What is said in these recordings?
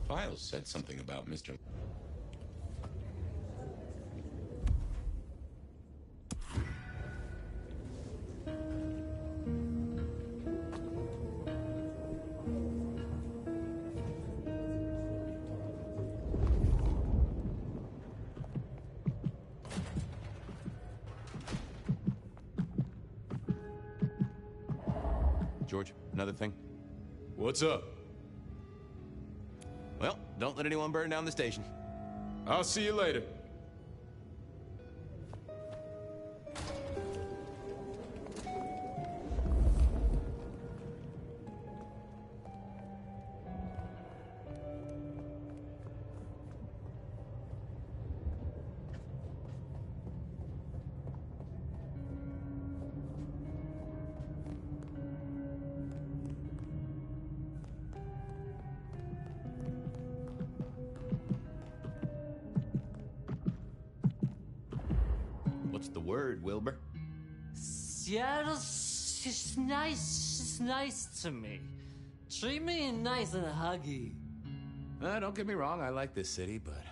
files said something about Mr. George, another thing? What's up? Well, don't let anyone burn down the station. I'll see you later. What's the word, Wilbur? Seattle's just nice. She's nice to me. Treat me nice and huggy. Don't get me wrong, I like this city, but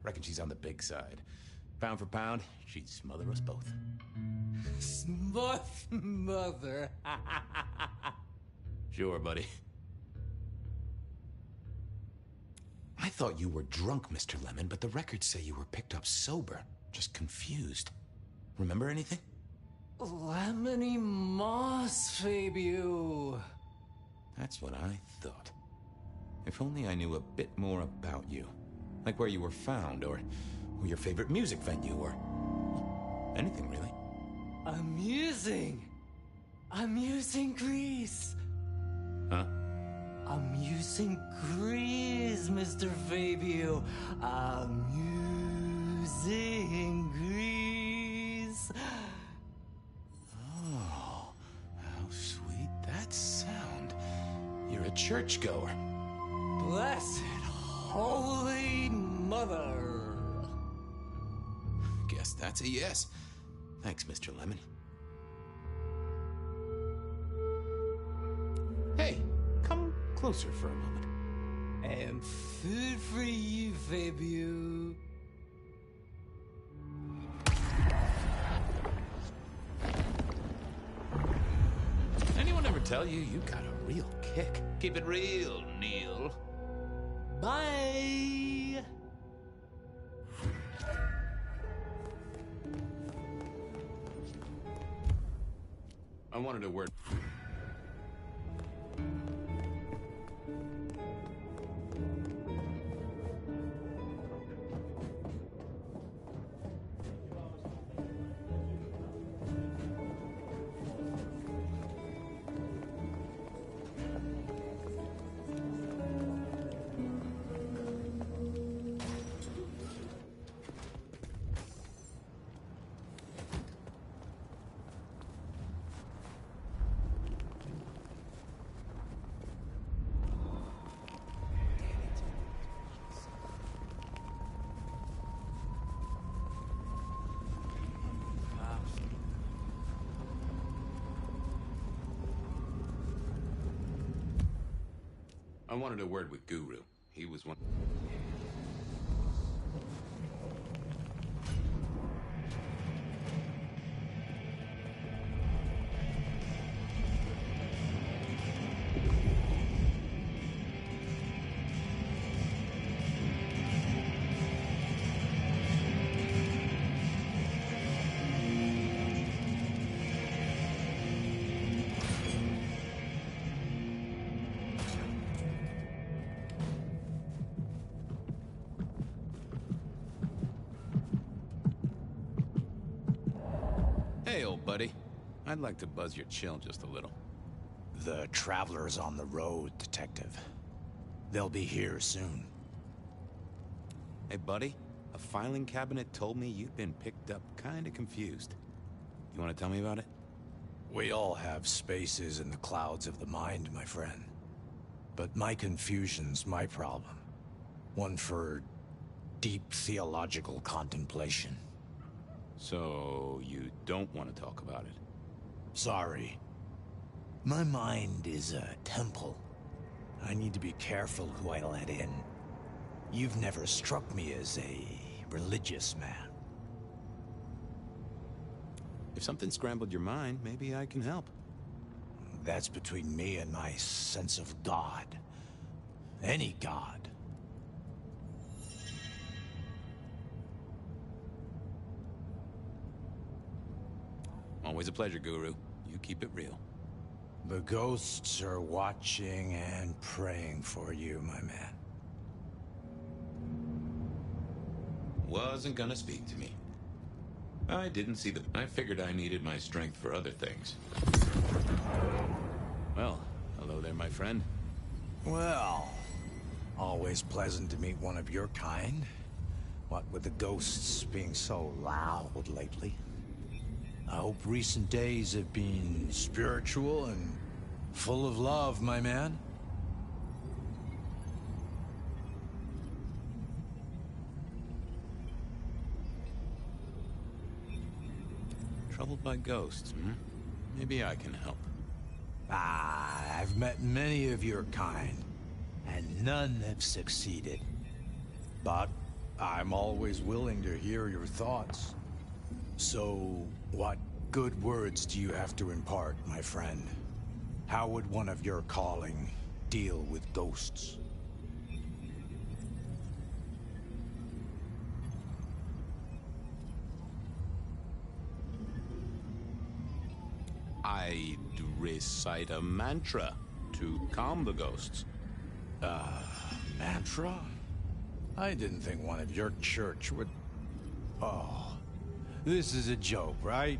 reckon she's on the big side. Pound for pound, she'd smother us both. Mother. Sure, buddy. I thought you were drunk, Mr. Lemon, but the records say you were picked up sober, just confused. Remember anything? Lemony moss, Fabio. That's what I thought. If only I knew a bit more about you. Like where you were found, or your favorite music venue, or anything really. Amusing Greece. Huh? Amusing Greece, Mr. Fabio. Amusing Greece. Oh, how sweet that sound. You're a churchgoer. Blessed Holy Mother. Guess that's a yes. Thanks, Mr. Lemon. Hey, come closer for a moment. And food for you, Fabio. Anyone ever tell you you got a real kick? Keep it real, Neil. Bye. I wanted a word. I wanted a word with Guru. He was one. Hey, old buddy. I'd like to buzz your chill just a little. The traveler's on the road, Detective. They'll be here soon. Hey, buddy. A filing cabinet told me you'd been picked up kinda confused. You wanna tell me about it? We all have spaces in the clouds of the mind, my friend. But my confusion's my problem. One for deep theological contemplation. So, you don't want to talk about it? Sorry. My mind is a temple. I need to be careful who I let in. You've never struck me as a religious man. If something scrambled your mind, maybe I can help. That's between me and my sense of God. Any God. Always a pleasure, Guru. You keep it real. The ghosts are watching and praying for you, my man. Wasn't gonna speak to me. I didn't see the... I figured I needed my strength for other things. Well, hello there, my friend. Well, always pleasant to meet one of your kind. What with the ghosts being so loud lately. I hope recent days have been spiritual and full of love, my man. Troubled by ghosts, hmm? Maybe I can help. I've met many of your kind, and none have succeeded. But I'm always willing to hear your thoughts. So, what good words do you have to impart, my friend? How would one of your calling deal with ghosts? I'd recite a mantra to calm the ghosts. Mantra? I didn't think one of your church would... Oh, this is a joke, right?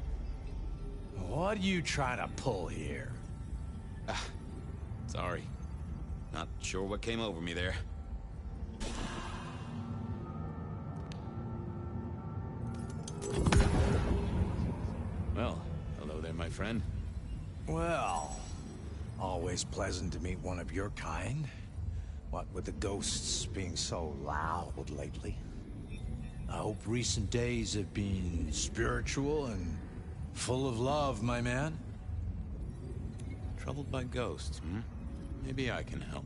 What are you trying to pull here? Sorry. Not sure what came over me there. Well, hello there, my friend. Well, always pleasant to meet one of your kind. What with the ghosts being so loud lately. I hope recent days have been spiritual and full of love, my man. Troubled by ghosts, hmm? Maybe I can help.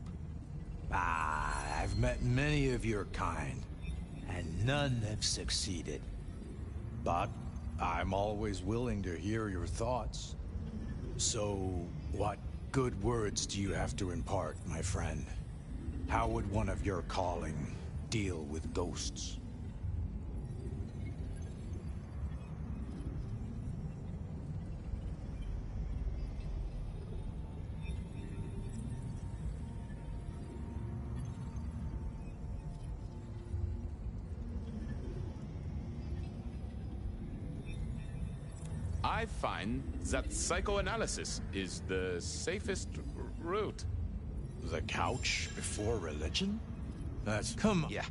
I've met many of your kind, and none have succeeded. But I'm always willing to hear your thoughts. So, what good words do you have to impart, my friend? How would one of your calling deal with ghosts? I find that psychoanalysis is the safest route. The couch before religion? That's... Come on. Yeah.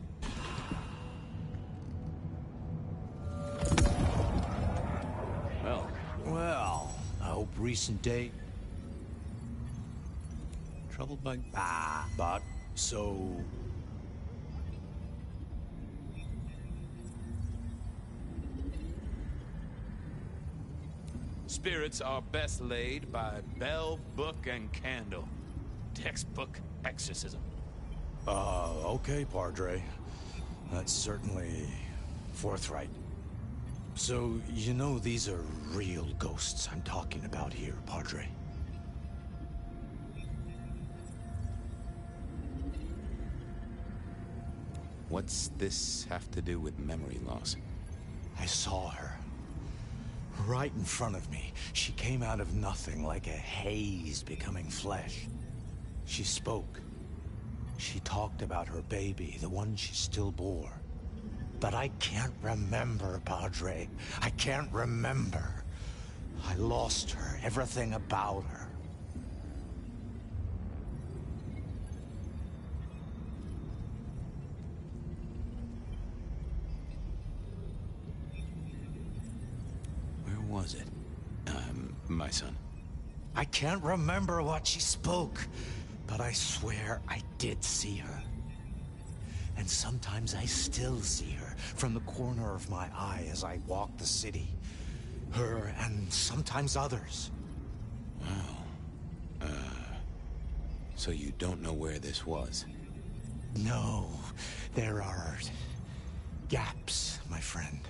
Well, I hope recent day... Troubled by... but... So... Spirits are best laid by bell, book, and candle. Textbook exorcism. Okay, Padre. That's certainly forthright. So, you know these are real ghosts I'm talking about here, Padre. What's this have to do with memory loss? I saw her. Right in front of me. She came out of nothing, like a haze becoming flesh. She spoke. She talked about her baby, the one she still bore. But I can't remember, Padre. I can't remember. I lost her, everything about her. Where was it? My son. I can't remember what she spoke, but I swear I did see her. And sometimes I still see her from the corner of my eye as I walk the city. Her and sometimes others. Wow. So you don't know where this was? No, there are gaps, my friend.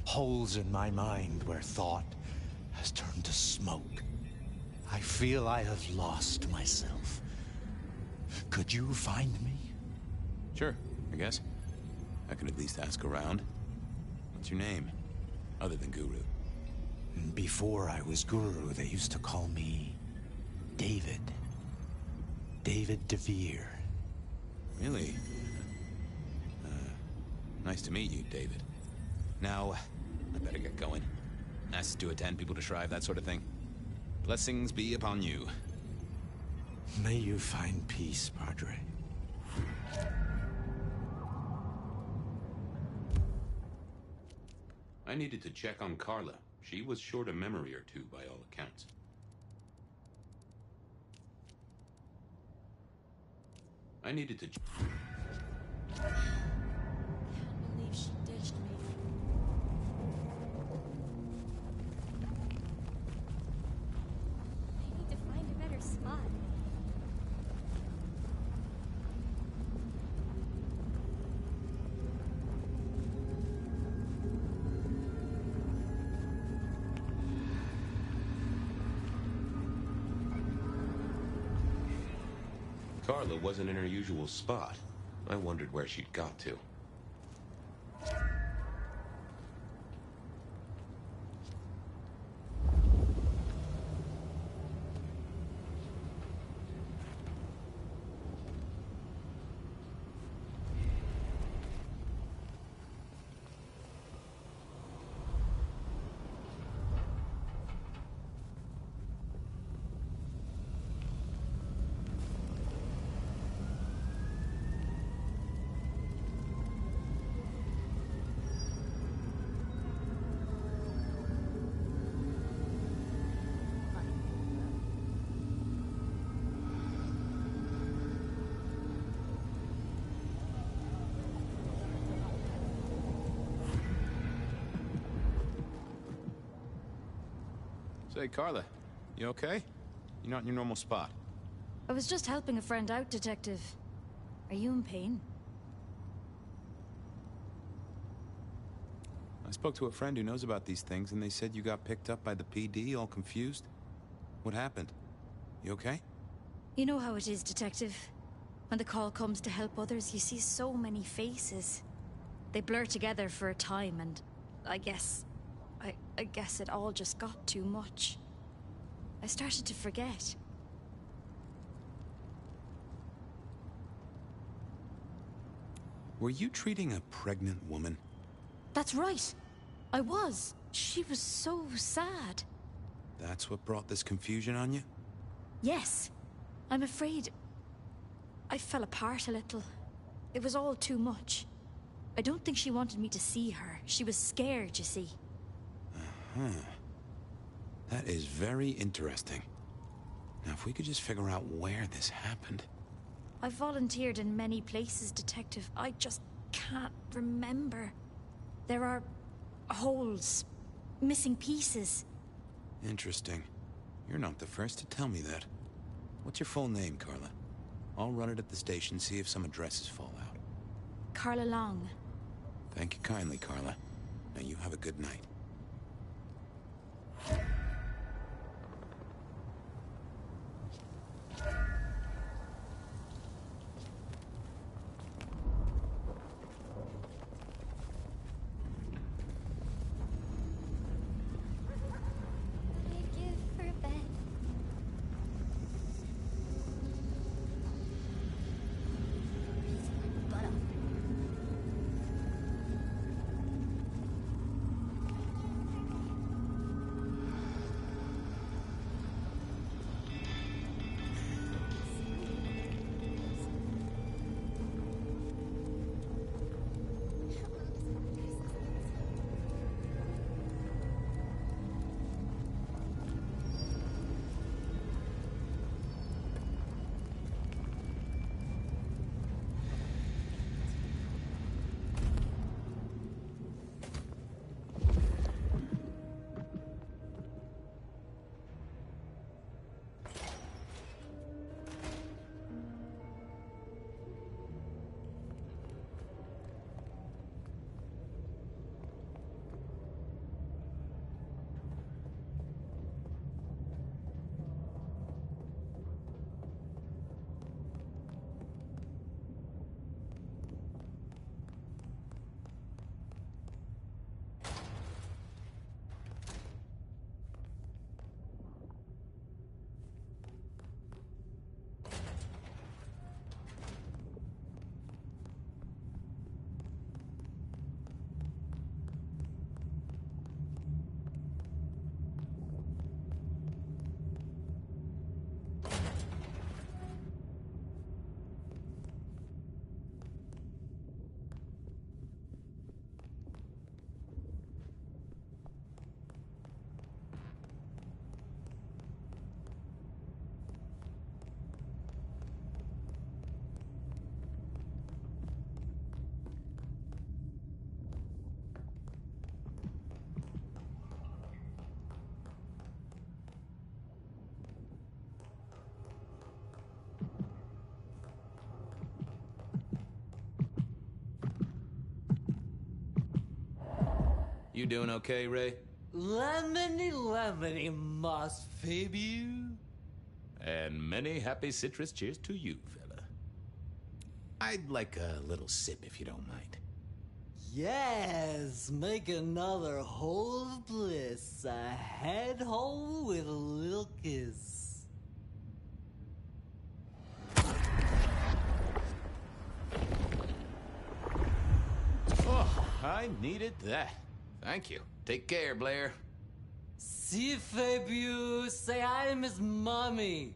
Holes in my mind where thought has turned to smoke. I feel I have lost myself. Could you find me? Sure, I guess. I could at least ask around. What's your name? Other than Guru. Before I was Guru, they used to call me David. David DeVere. Really? Nice to meet you, David. Now, I better get going. Asked to attend, people to shrive, that sort of thing. Blessings be upon you. May you find peace, Padre. I needed to check on Carla. She was short a memory or two, by all accounts. I needed to... Can't believe she ditched me. I need to find a better spot. Carla wasn't in her usual spot. I wondered where she'd got to. Say, Carla, you okay? You're not in your normal spot. I was just helping a friend out, Detective. Are you in pain? I spoke to a friend who knows about these things, and they said you got picked up by the PD, all confused. What happened? You okay? You know how it is, Detective. When the call comes to help others, you see so many faces. They blur together for a time, and I guess it all just got too much. I started to forget. Were you treating a pregnant woman? That's right. I was. She was so sad. That's what brought this confusion on you? Yes. I'm afraid I fell apart a little. It was all too much. I don't think she wanted me to see her. She was scared, you see. That is very interesting. Now, if we could just figure out where this happened. I've volunteered in many places, Detective. I just can't remember. There are holes, missing pieces. Interesting. You're not the first to tell me that. What's your full name, Carla? I'll run it at the station, see if some addresses fall out. Carla Long. Thank you kindly, Carla. Now you have a good night. You doing okay, Ray? Lemony, lemony, moss Fabiu. And many happy citrus cheers to you, fella. I'd like a little sip if you don't mind. Yes, make another hole of bliss. A head hole with a little kiss. Oh, I needed that. Thank you. Take care, Blair. Si, Fabiu, say hi to Miss Mommy.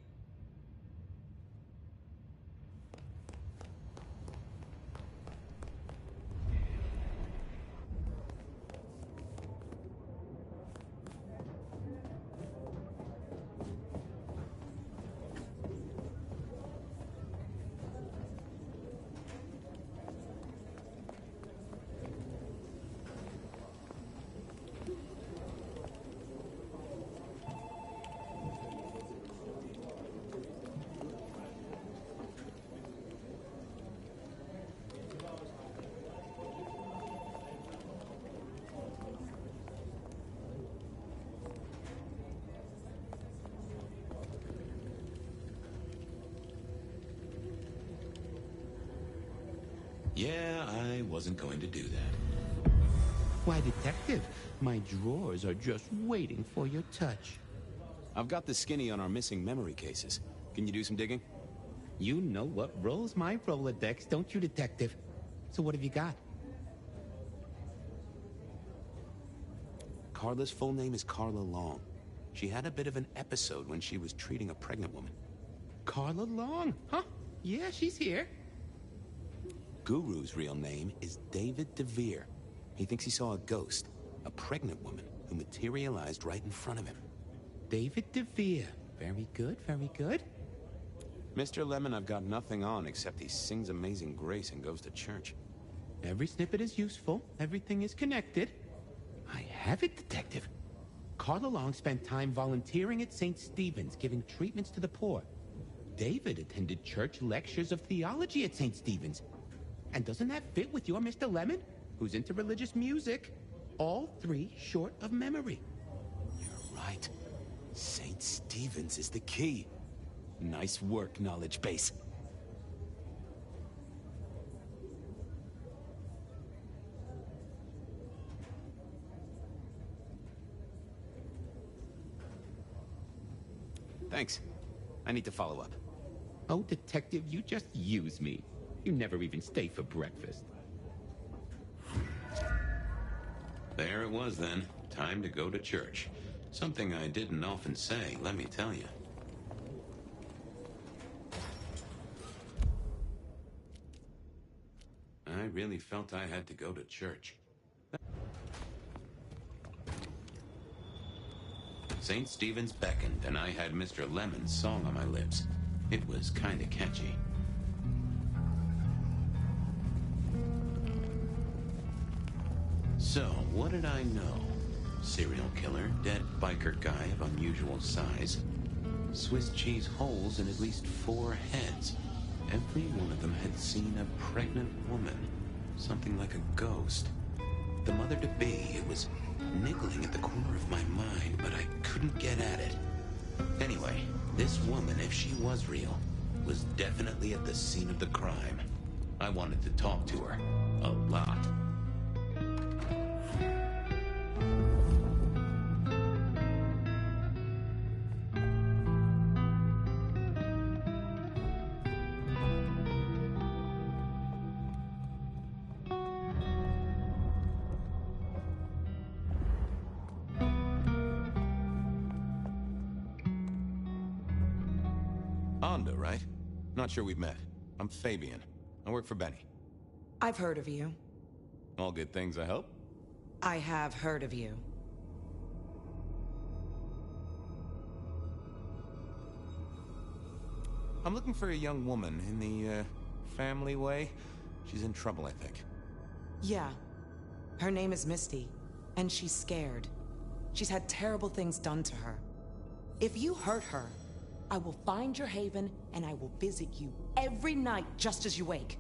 Yeah, I wasn't going to do that. Why, Detective, my drawers are just waiting for your touch. I've got the skinny on our missing memory cases. Can you do some digging? You know what rolls my Rolodex, don't you, Detective? So what have you got? Carla's full name is Carla Long. She had a bit of an episode when she was treating a pregnant woman. Carla Long, huh? Yeah, she's here. Guru's real name is David DeVere. He thinks he saw a ghost, a pregnant woman who materialized right in front of him. David DeVere. Very good, very good. Mr. Lemon, I've got nothing on except he sings Amazing Grace and goes to church. Every snippet is useful. Everything is connected. I have it, Detective. Carla Long spent time volunteering at St. Stephen's, giving treatments to the poor. David attended church lectures of theology at St. Stephen's. And doesn't that fit with your Mr. Lemon, who's into religious music? All three short of memory. You're right. St. Stephen's is the key. Nice work, knowledge base. Thanks. I need to follow up. Oh, Detective, you just use me. You never even stay for breakfast. There it was then. Time to go to church. Something I didn't often say, let me tell you. I really felt I had to go to church. St. Stephen's beckoned, and I had Mr. Lemon's song on my lips. It was kinda catchy. So, what did I know? Serial killer, dead biker guy of unusual size. Swiss cheese holes in at least 4 heads. Every one of them had seen a pregnant woman. Something like a ghost. The mother-to-be, it was niggling at the corner of my mind, but I couldn't get at it. Anyway, this woman, if she was real, was definitely at the scene of the crime. I wanted to talk to her. A lot. Onda, right? Not sure we've met. I'm Fabian. I work for Benny. I've heard of you. All good things, I hope? I have heard of you. I'm looking for a young woman in the, family way. She's in trouble, I think. Yeah. Her name is Misty, and she's scared. She's had terrible things done to her. If you hurt her, I will find your haven, and I will visit you every night just as you wake.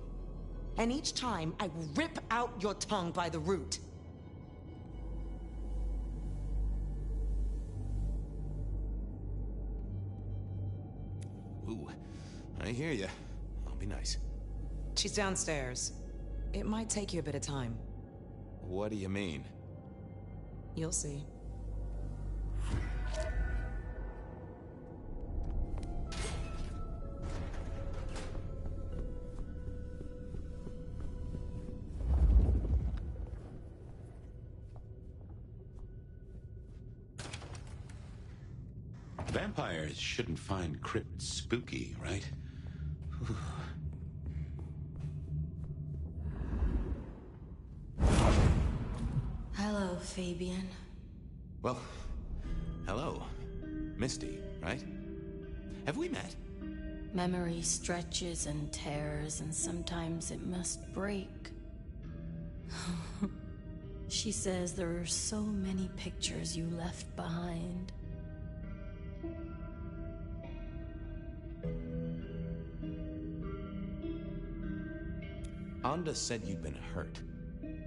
And each time, I will rip out your tongue by the root. hear you. I'll be nice. She's downstairs. It might take you a bit of time. What do you mean? You'll see. Vampires shouldn't find crypts spooky, right? Hello, Fabian. Well, hello. Misty, right? Have we met? Memory stretches and tears, and sometimes it must break. She says there are so many pictures you left behind. Anda said you'd been hurt.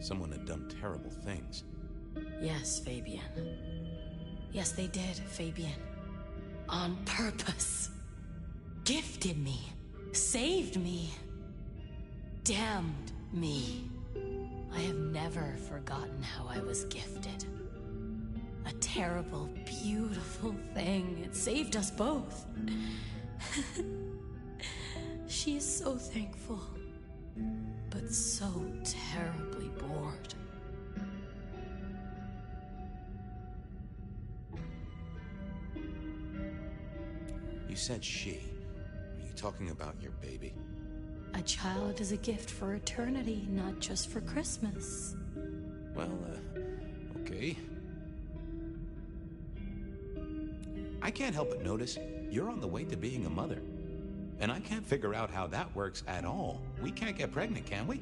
Someone had done terrible things. Yes, Fabian. Yes, they did, Fabian. On purpose. Gifted me. Saved me. Damned me. I have never forgotten how I was gifted. A terrible, beautiful thing. It saved us both. She is so thankful, but so terribly bored. You said she. Are you talking about your baby? A child is a gift for eternity, not just for Christmas. Well, okay. I can't help but notice you're on the way to being a mother. And I can't figure out how that works at all. We can't get pregnant, can we?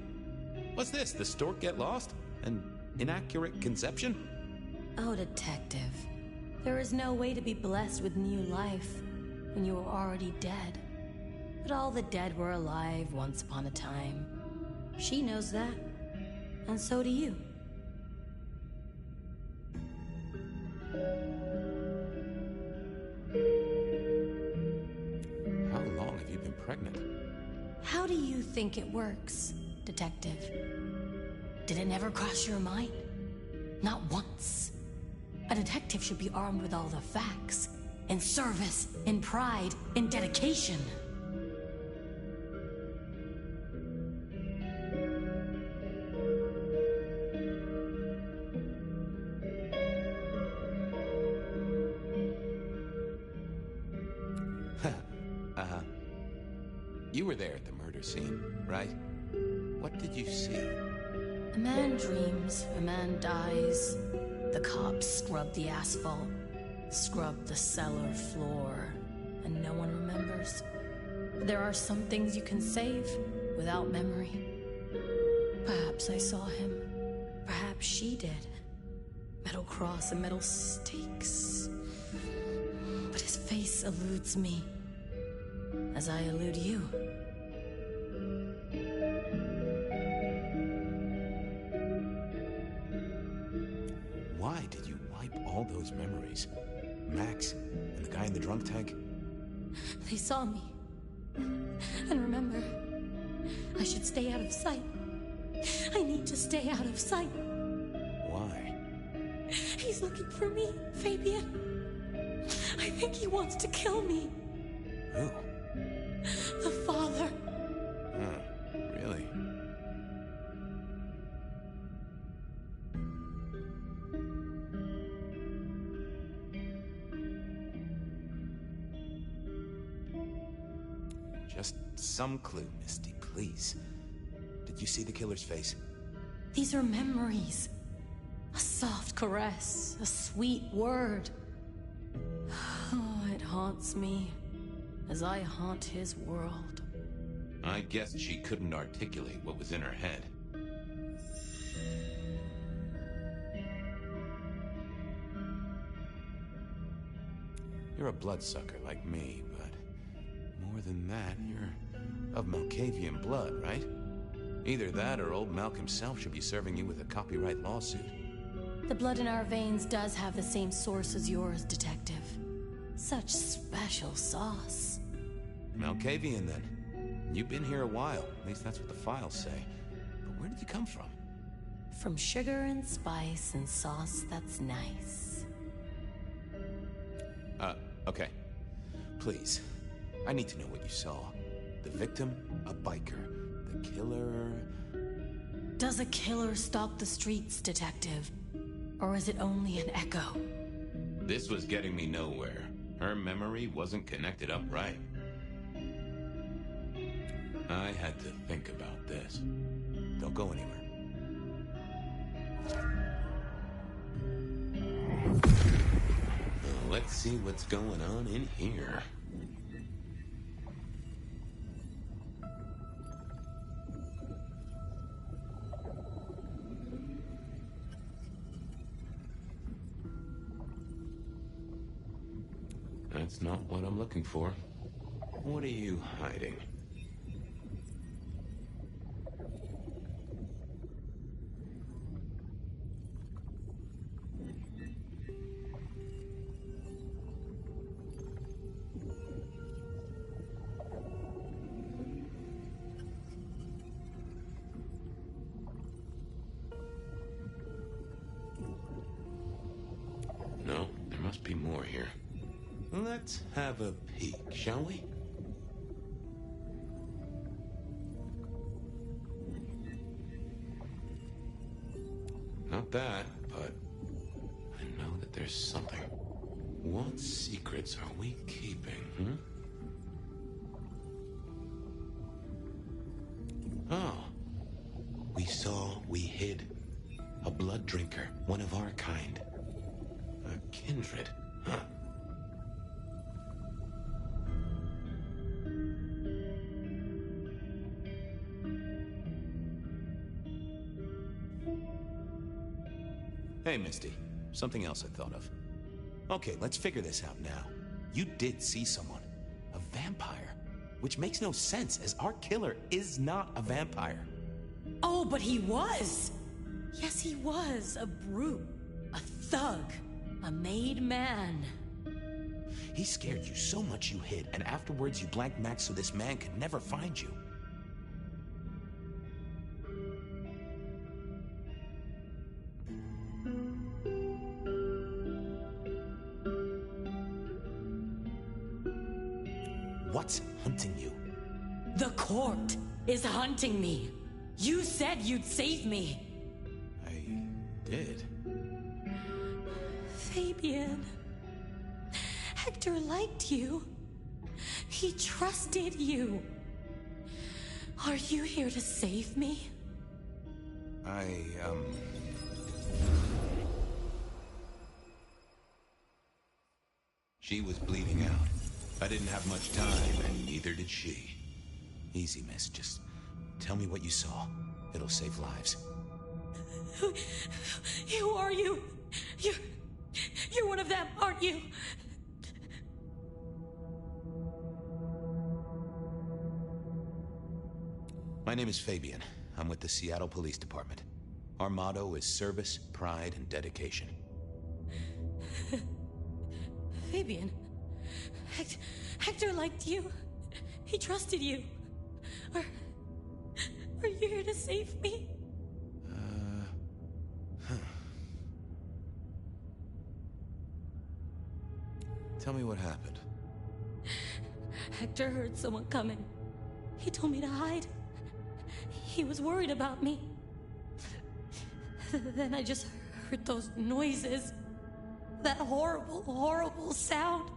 What's this? The stork get lost? An inaccurate conception? Oh, detective. There is no way to be blessed with new life when you are already dead. But all the dead were alive once upon a time. She knows that. And so do you. How long have you been pregnant? How do you think it works, detective? Did it never cross your mind? Not once. A detective should be armed with all the facts. In service, in pride, in dedication. You were there at the murder scene, right? What did you see? A man dreams, a man dies. The cops scrub the asphalt, scrub the cellar floor, and no one remembers. But there are some things you can save without memory. Perhaps I saw him. Perhaps she did. Metal cross and metal stakes. But his face eludes me, as I elude you. Why did you wipe all those memories? Max and the guy in the drunk tank? They saw me. And remember, I should stay out of sight. I need to stay out of sight. Why? He's looking for me, Fabian. I think he wants to kill me. Who? The father. Huh, really? Just some clue, Misty, please. Did you see the killer's face? These are memories. A soft caress, a sweet word. Oh, it haunts me as I haunt his world. I guess she couldn't articulate what was in her head. You're a bloodsucker like me, but more than that, you're of Malkavian blood, right? Either that or old Malk himself should be serving you with a copyright lawsuit. The blood in our veins does have the same source as yours, detective. Such special sauce. Malkavian, then. You've been here a while. At least that's what the files say. But where did you come from? From sugar and spice and sauce that's nice. Okay. Please. I need to know what you saw. The victim, a biker. The killer... Does a killer stalk the streets, Detective? Or is it only an echo? This was getting me nowhere. Her memory wasn't connected up right. I had to think about this. Don't go anywhere. Let's see what's going on in here. That's not what I'm looking for. What are you hiding? No, there must be more here. Let's have a peek, shall we? Not that, but I know that there's something. What secrets are we keeping, Oh. We hid. A blood drinker, one of our kind. A kindred, huh? Hey, Misty. Something else I thought of. Okay, let's figure this out now. You did see someone. A vampire. Which makes no sense, as our killer is not a vampire. Oh, but he was! Yes, he was. A brute. A thug. A made man. He scared you so much you hid, and afterwards you blanked Max so this man could never find you. What's hunting you? The court is hunting me. You said you'd save me. I did. Fabian. Hector liked you. He trusted you. Are you here to save me? She was bleeding out. I didn't have much time, and neither did she. Easy, miss. Just tell me what you saw. It'll save lives. Who are you? You're one of them, aren't you? My name is Fabian. I'm with the Seattle Police Department. Our motto is service, pride, and dedication. Fabian, Hector liked you. He trusted you. Are you here to save me? Tell me what happened. Hector heard someone coming. He told me to hide. He was worried about me. Then I just heard those noises. That horrible, horrible sound.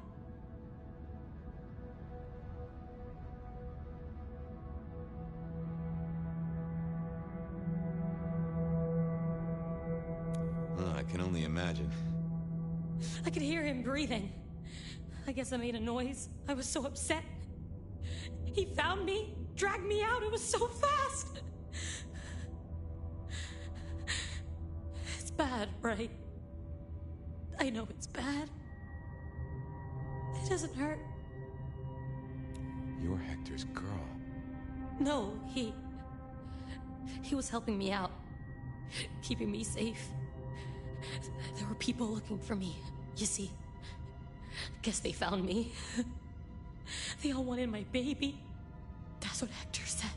Oh, I can only imagine. I could hear him breathing. I guess I made a noise. I was so upset. He found me, dragged me out. It was so fast. It's bad, right? I know it's bad. It doesn't hurt. You're Hector's girl. No, he was helping me out, keeping me safe. There were people looking for me, you see. Guess they found me. They all wanted my baby. That's what Hector said.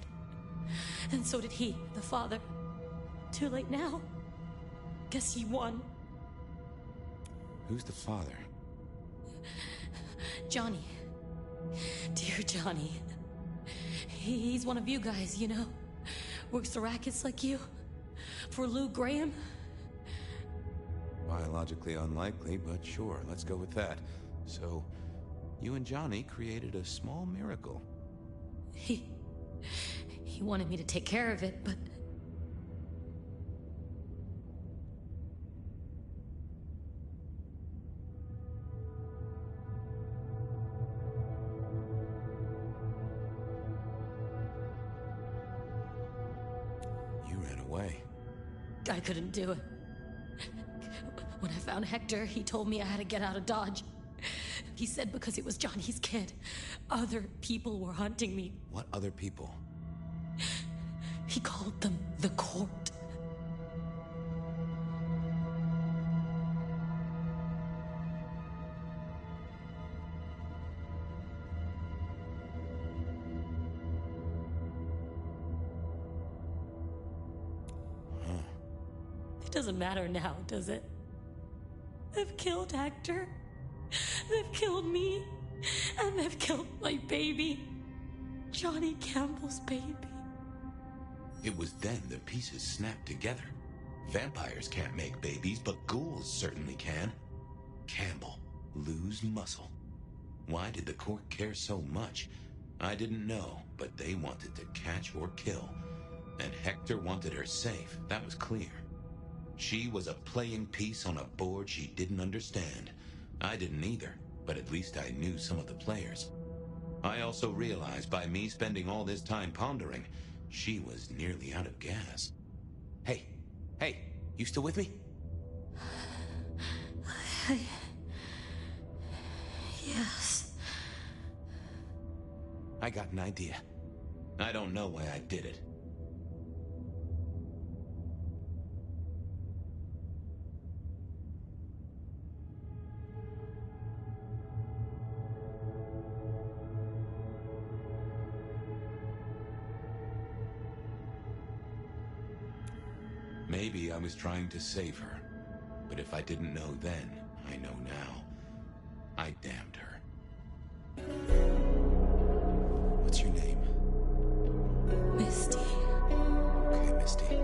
And so did he, the father. Too late now. Guess he won. Who's the father? Johnny. Dear Johnny. He's one of you guys, you know? Works the rackets like you. For Lou Graham. Biologically unlikely, but sure, let's go with that. So, you and Johnny created a small miracle. He wanted me to take care of it, but... You ran away. I couldn't do it. When I found Hector, he told me I had to get out of Dodge. He said because it was Johnny's kid, other people were hunting me. What other people? He called them the court. It doesn't matter now, does it? They've killed Hector. They've killed me. And they've killed my baby. Johnny Campbell's baby. It was then the pieces snapped together. Vampires can't make babies, but ghouls certainly can. Campbell, Lou's muscle. Why did the court care so much? I didn't know, but they wanted to catch or kill. And Hector wanted her safe, that was clear. She was a playing piece on a board she didn't understand. I didn't either, but at least I knew some of the players. I also realized by me spending all this time pondering, she was nearly out of gas. Hey, you still with me? Yes. I got an idea. I don't know why I did it. Maybe I was trying to save her. But if I didn't know then, I know now. I damned her. What's your name? Misty. Okay, Misty.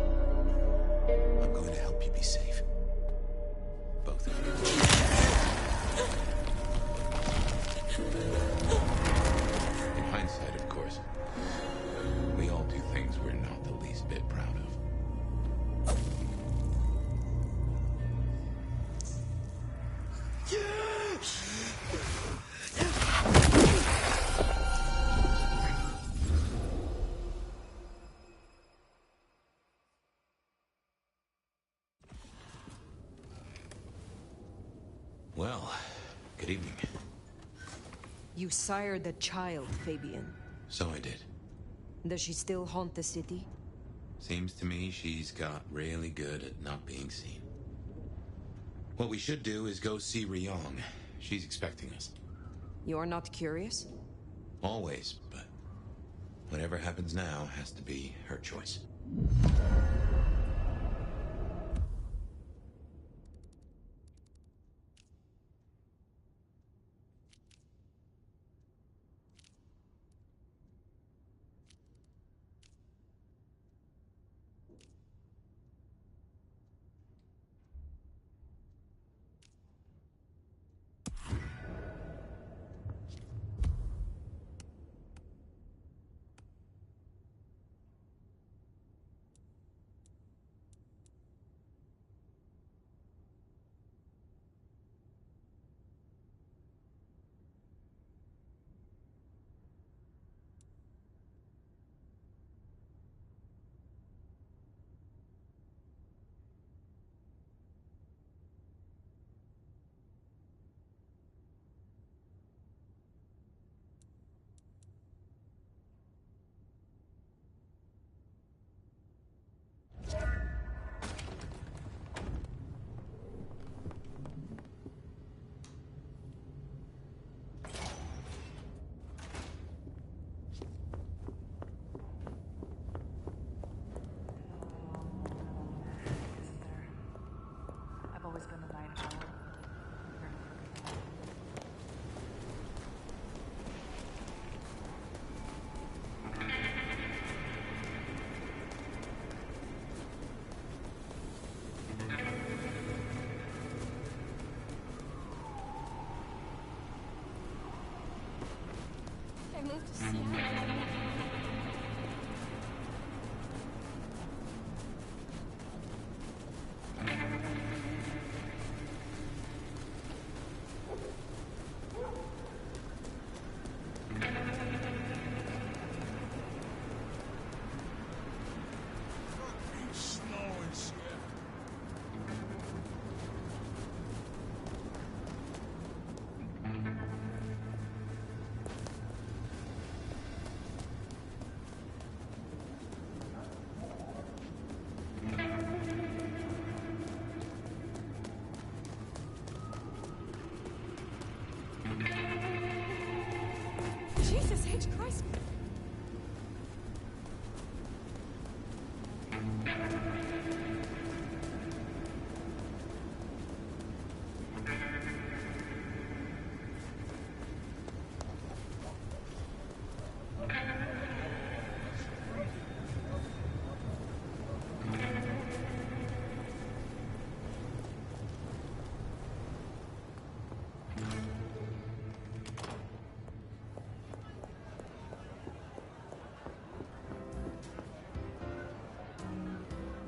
I'm going to help you be safe. Both of you. In hindsight, of course. We all do things we're not the least bit proud of. Well, good evening. You sired the child, Fabian. So I did. Does she still haunt the city? Seems to me she's got really good at not being seen. What we should do is go see Ryong. She's expecting us. You're not curious? Always, but whatever happens now has to be her choice. Jesus H. Christ.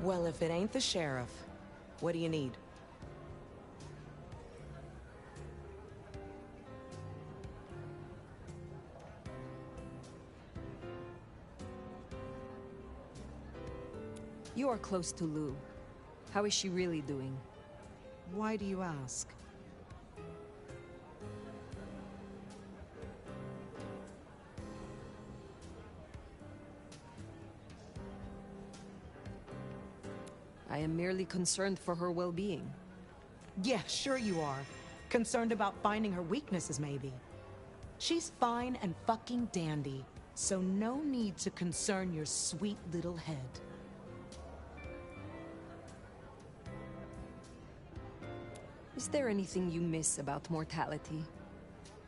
Well, if it ain't the sheriff, what do you need? You are close to Lou. How is she really doing? Why do you ask? I am merely concerned for her well-being. Yeah, sure you are. Concerned about finding her weaknesses, maybe. She's fine and fucking dandy, so no need to concern your sweet little head. Is there anything you miss about mortality?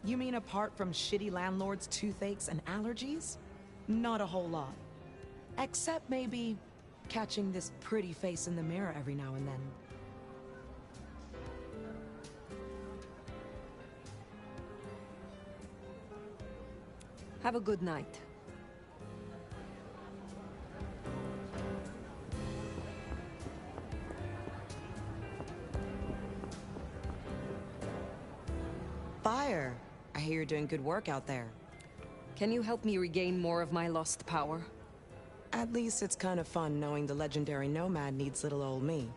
You mean apart from shitty landlords, toothaches, and allergies? Not a whole lot. Except maybe catching this pretty face in the mirror every now and then. Have a good night. Fire! I hear you're doing good work out there. Can you help me regain more of my lost power? At least it's kind of fun knowing the legendary nomad needs little old me.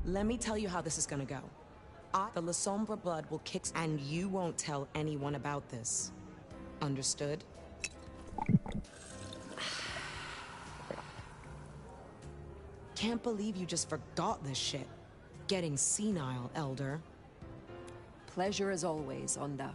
Let me tell you how this is gonna go. The La Sombra blood will kick, and you won't tell anyone about this. Understood? Can't believe you just forgot this shit. Getting senile, Elder. Pleasure as always, Onda.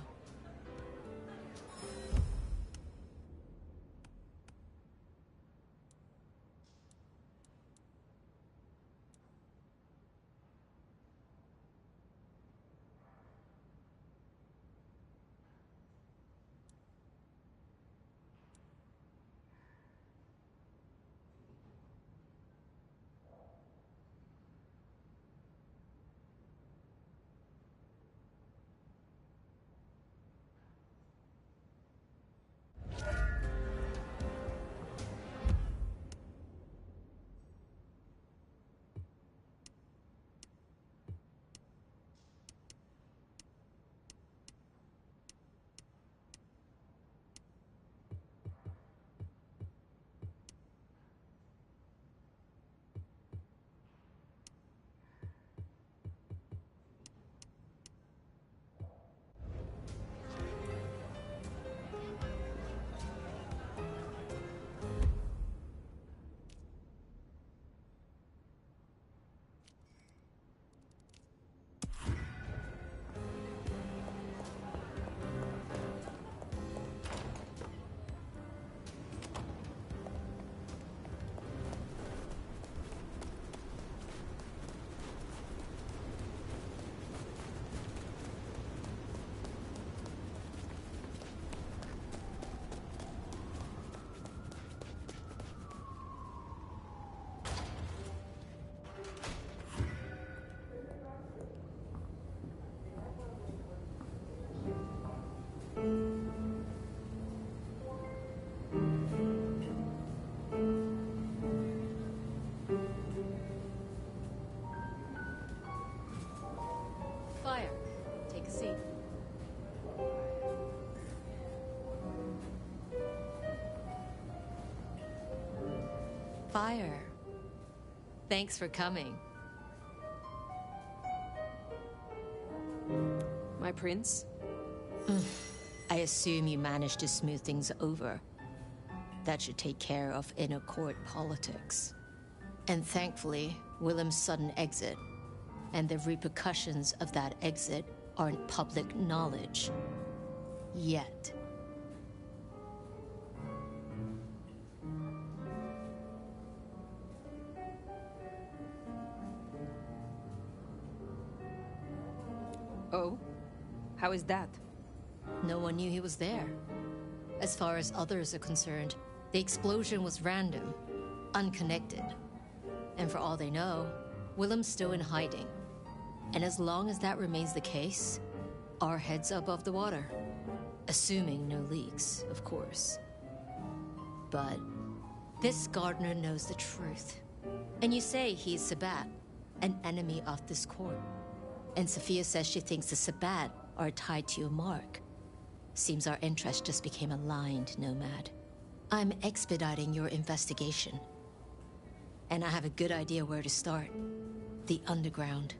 Fire. Take a seat. Fire. Thanks for coming. My prince? I assume you managed to smooth things over. That should take care of inner court politics. And thankfully, Willem's sudden exit and the repercussions of that exit aren't public knowledge. Yet. Oh? How is that? No one knew he was there. As far as others are concerned, the explosion was random, unconnected. And for all they know, Willem's still in hiding. And as long as that remains the case, our heads are above the water. Assuming no leaks, of course. But this gardener knows the truth. And you say he's Sabbat, an enemy of this court. And Sophia says she thinks the Sabbat are tied to your mark. Seems our interests just became aligned, Nomad. I'm expediting your investigation. And I have a good idea where to start. The underground.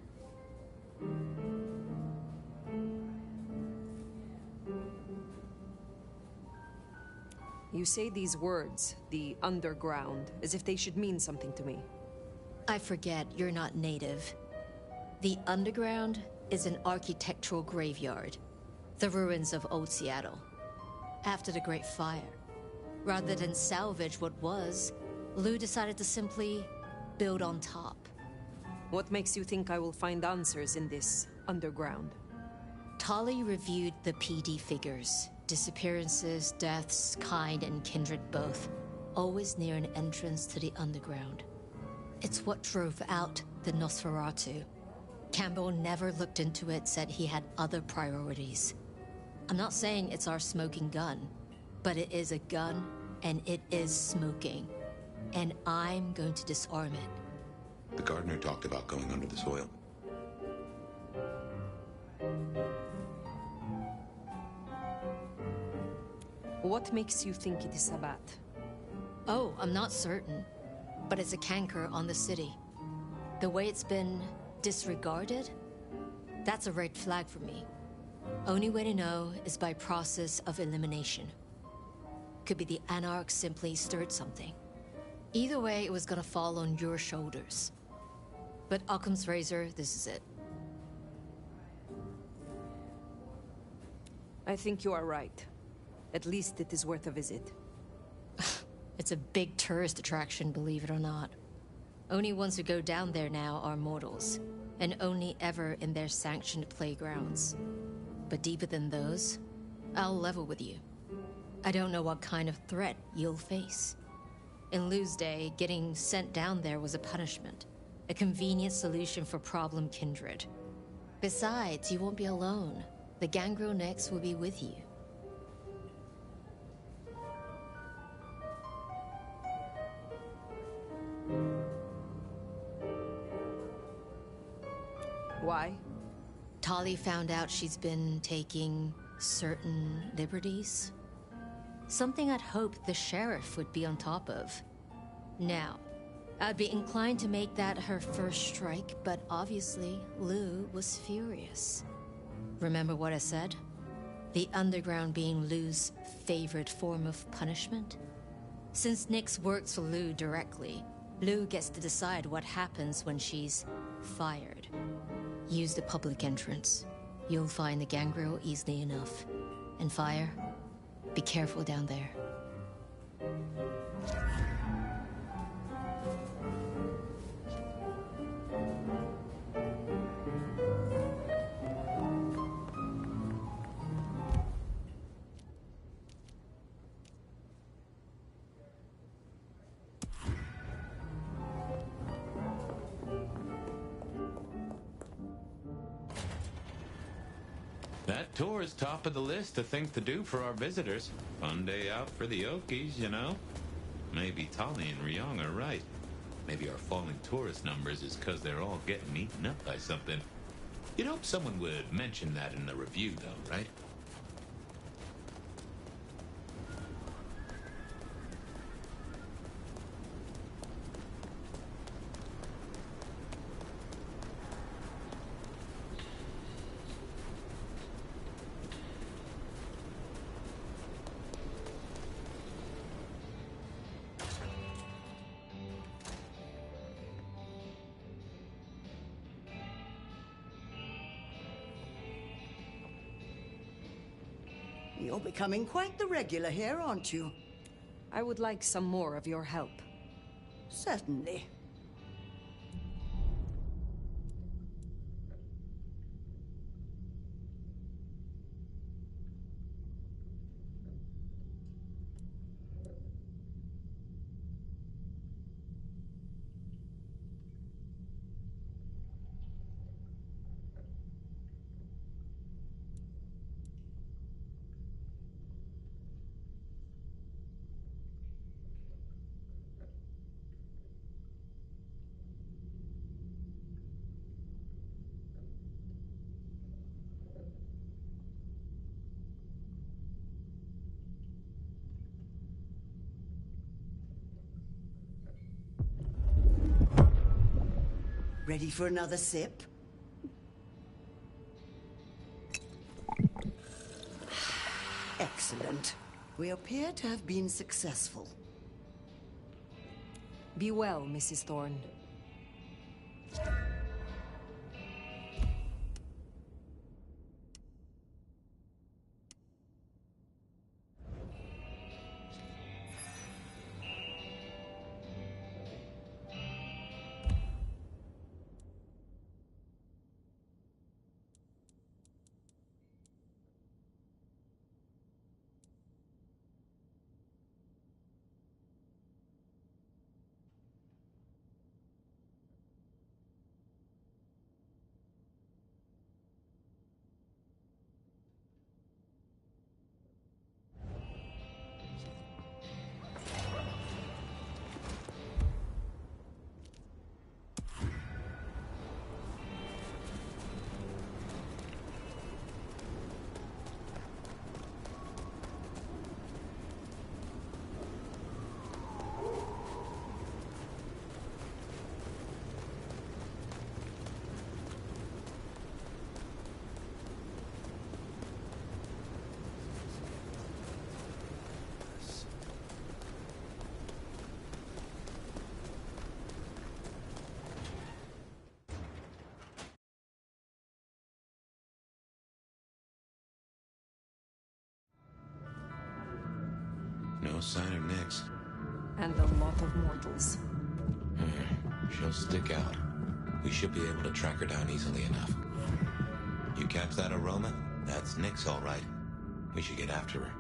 You say these words, the underground, as if they should mean something to me. I forget you're not native. The underground is an architectural graveyard. The ruins of old Seattle. After the Great Fire. Rather than salvage what was, Lou decided to simply build on top. What makes you think I will find answers in this underground? Tali reviewed the PD figures. Disappearances, deaths, kind and kindred both. Always near an entrance to the underground. It's what drove out the Nosferatu. Campbell never looked into it, said he had other priorities. I'm not saying it's our smoking gun, but it is a gun, and it is smoking. And I'm going to disarm it. The gardener talked about going under the soil. What makes you think it is Sabbat? Oh, I'm not certain. But it's a canker on the city. The way it's been disregarded, that's a red flag for me. Only way to know is by process of elimination. Could be the Anarch simply stirred something. Either way, it was gonna fall on your shoulders. But Occam's razor, this is it. I think you are right. At least it is worth a visit. It's a big tourist attraction, believe it or not. Only ones who go down there now are mortals, and only ever in their sanctioned playgrounds. But deeper than those, I'll level with you. I don't know what kind of threat you'll face. In Lou's day, getting sent down there was a punishment, a convenient solution for problem kindred. Besides, you won't be alone. The gangrel next will be with you. Why? Tali found out she's been taking certain liberties. Something I'd hoped the sheriff would be on top of. Now, I'd be inclined to make that her first strike, but obviously, Lou was furious. Remember what I said? The underground being Lou's favorite form of punishment? Since Nyx works for Lou directly, Lou gets to decide what happens when she's fired. Use the public entrance. You'll find the gangrel easily enough. And Fire, be careful down there. That Tour is top of the list of things to do for our visitors. Fun day out for the Okies, you know? Maybe Tali and Ryong are right. Maybe our falling tourist numbers is because they're all getting eaten up by something. You'd hope someone would mention that in the review, though, right? You're becoming quite the regular here, aren't you? I would like some more of your help. Certainly. Ready for another sip? Excellent. We appear to have been successful. Be well, Mrs. Thorne. No sign of Nyx. And a lot of mortals. She'll stick out. We should be able to track her down easily enough. You catch that aroma? That's Nyx, all right. We should get after her.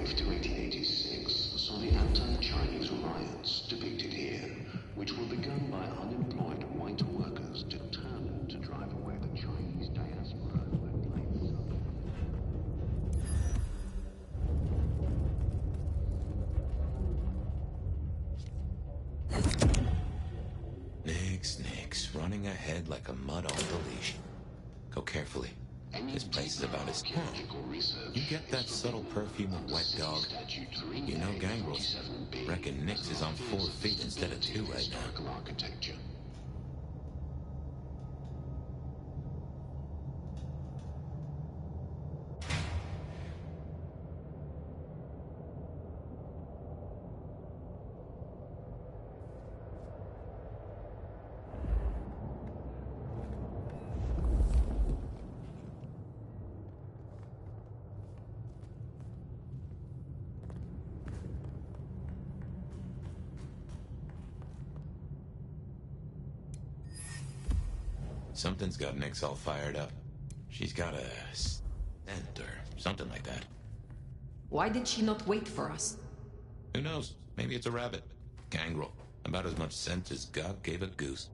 To 1886 saw the anti-Chinese riots depicted here, which were begun by unemployed white workers determined to drive away the Chinese diaspora who had played Nyx, running ahead like a mud on the leash. Go carefully. This place is about as calm. You get that subtle perfume of wet dog. You know gangrels. Reckon Nyx is on 4 feet instead of 2 right now. architecture. Something's got Nyx all fired up. She's got a scent or something like that. Why did she not wait for us? Who knows? Maybe it's a rabbit. Gangrel. About as much scent as God gave a goose.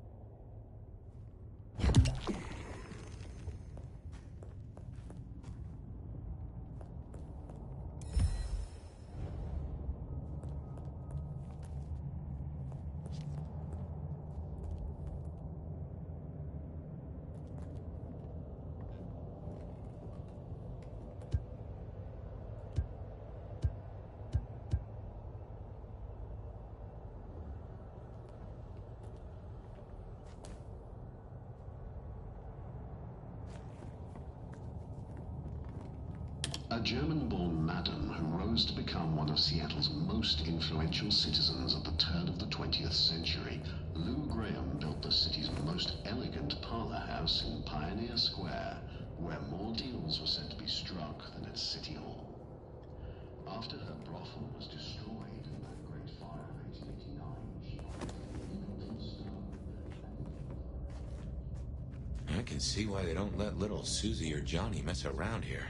A German-born madam who rose to become one of Seattle's most influential citizens at the turn of the 20th century, Lou Graham built the city's most elegant parlor house in Pioneer Square, where more deals were said to be struck than at City Hall. After her brothel was destroyed in that great fire of 1889, she built in stone. I can see why they don't let little Susie or Johnny mess around here.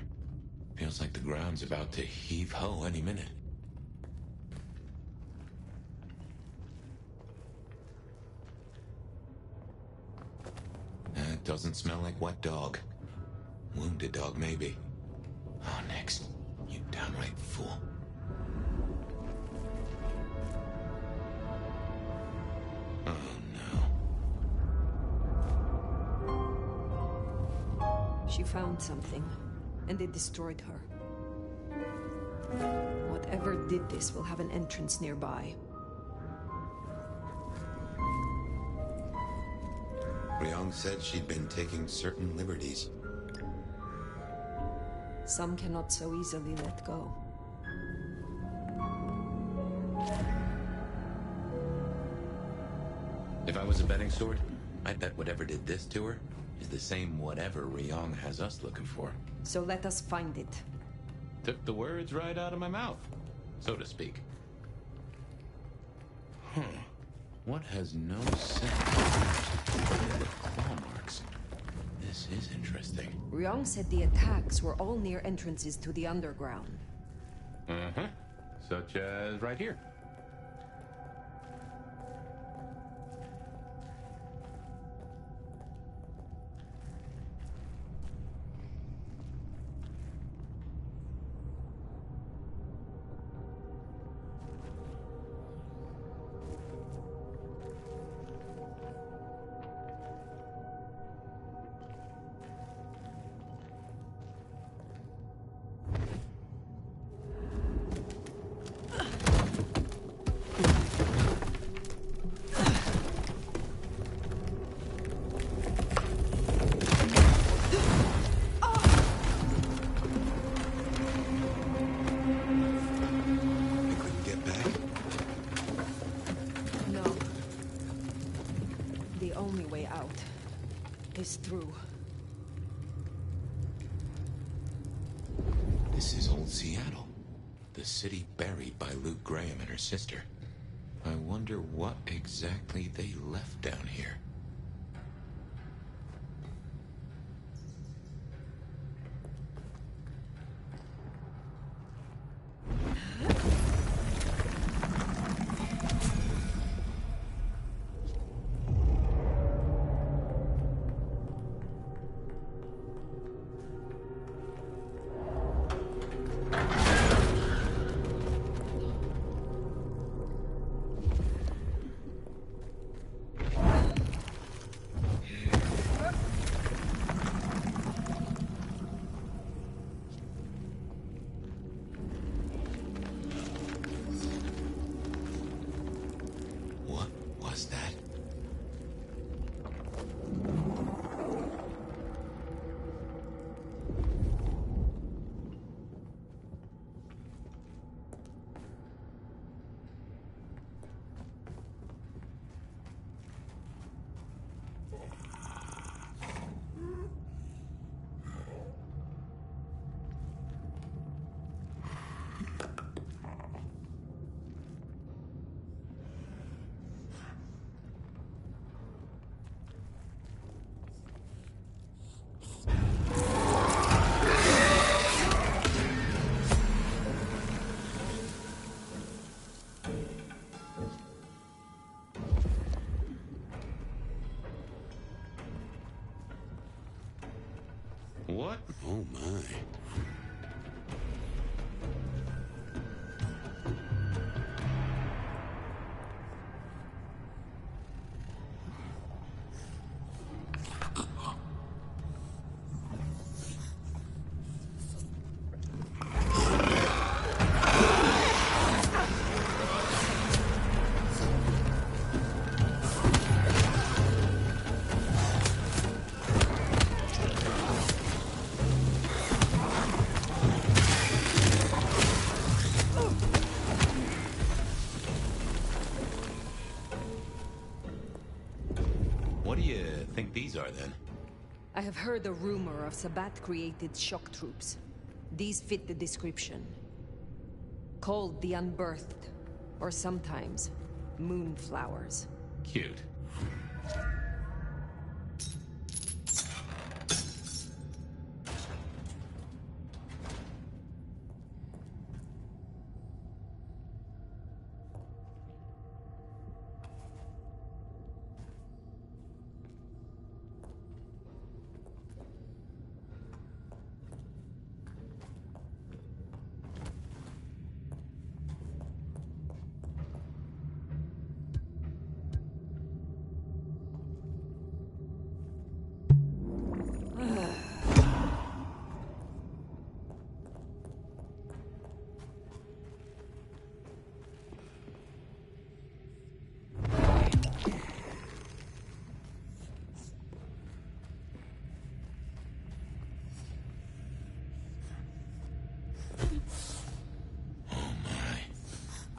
Feels like the ground's about to heave-ho any minute. That doesn't smell like wet dog. Wounded dog, maybe. Oh, Nyx, you downright fool. Oh, no. She found something. And it destroyed her. Whatever did this will have an entrance nearby. Ryong said she'd been taking certain liberties. Some cannot so easily let go. If I was a betting sword, I'd bet whatever did this to her is the same whatever Ryong has us looking for. So let us find it. Took the words right out of my mouth, so to speak. What has no sense? The claw marks. This is interesting. Ryong said the attacks were all near entrances to the underground. Uh-huh. Such as right here. Through. This is old Seattle. The city buried by Luke Graham and her sister. I wonder what exactly they left down here. What do you think these are, then? I have heard a rumor of Sabbath-created shock troops. These fit the description. Called the Unbirthed, or sometimes Moonflowers. Cute.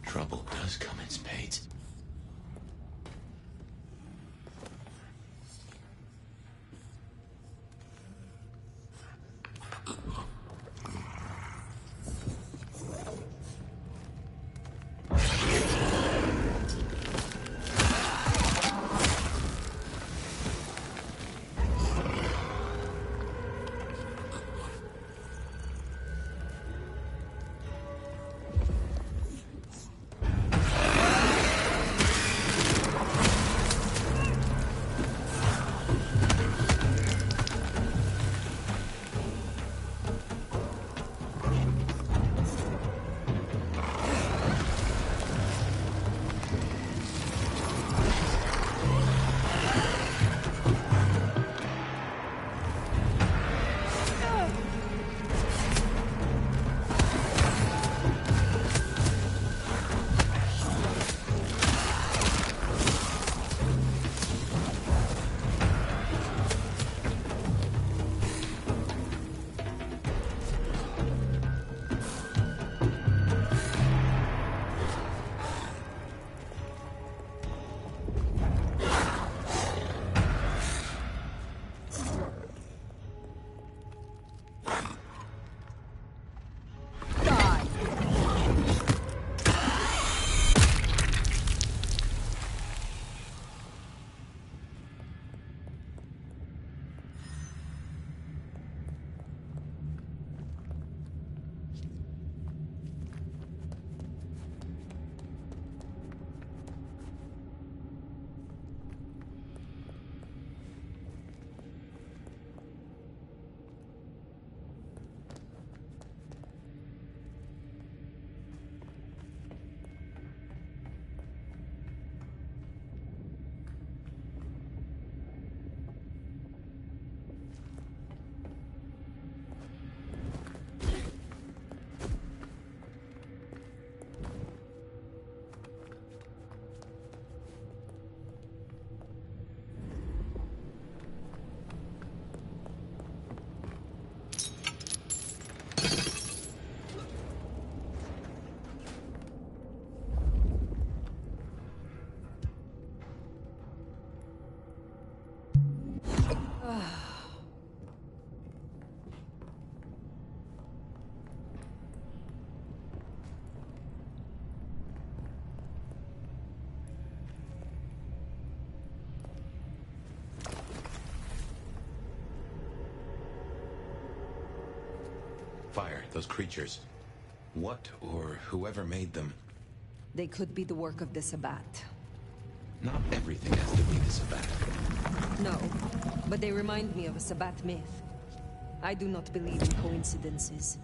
Trouble does come in spades. Fire, those creatures. What or whoever made them? They could be the work of the Sabbath. Not everything has to be the Sabbath. No, but they remind me of a Sabbath myth. I do not believe in coincidences.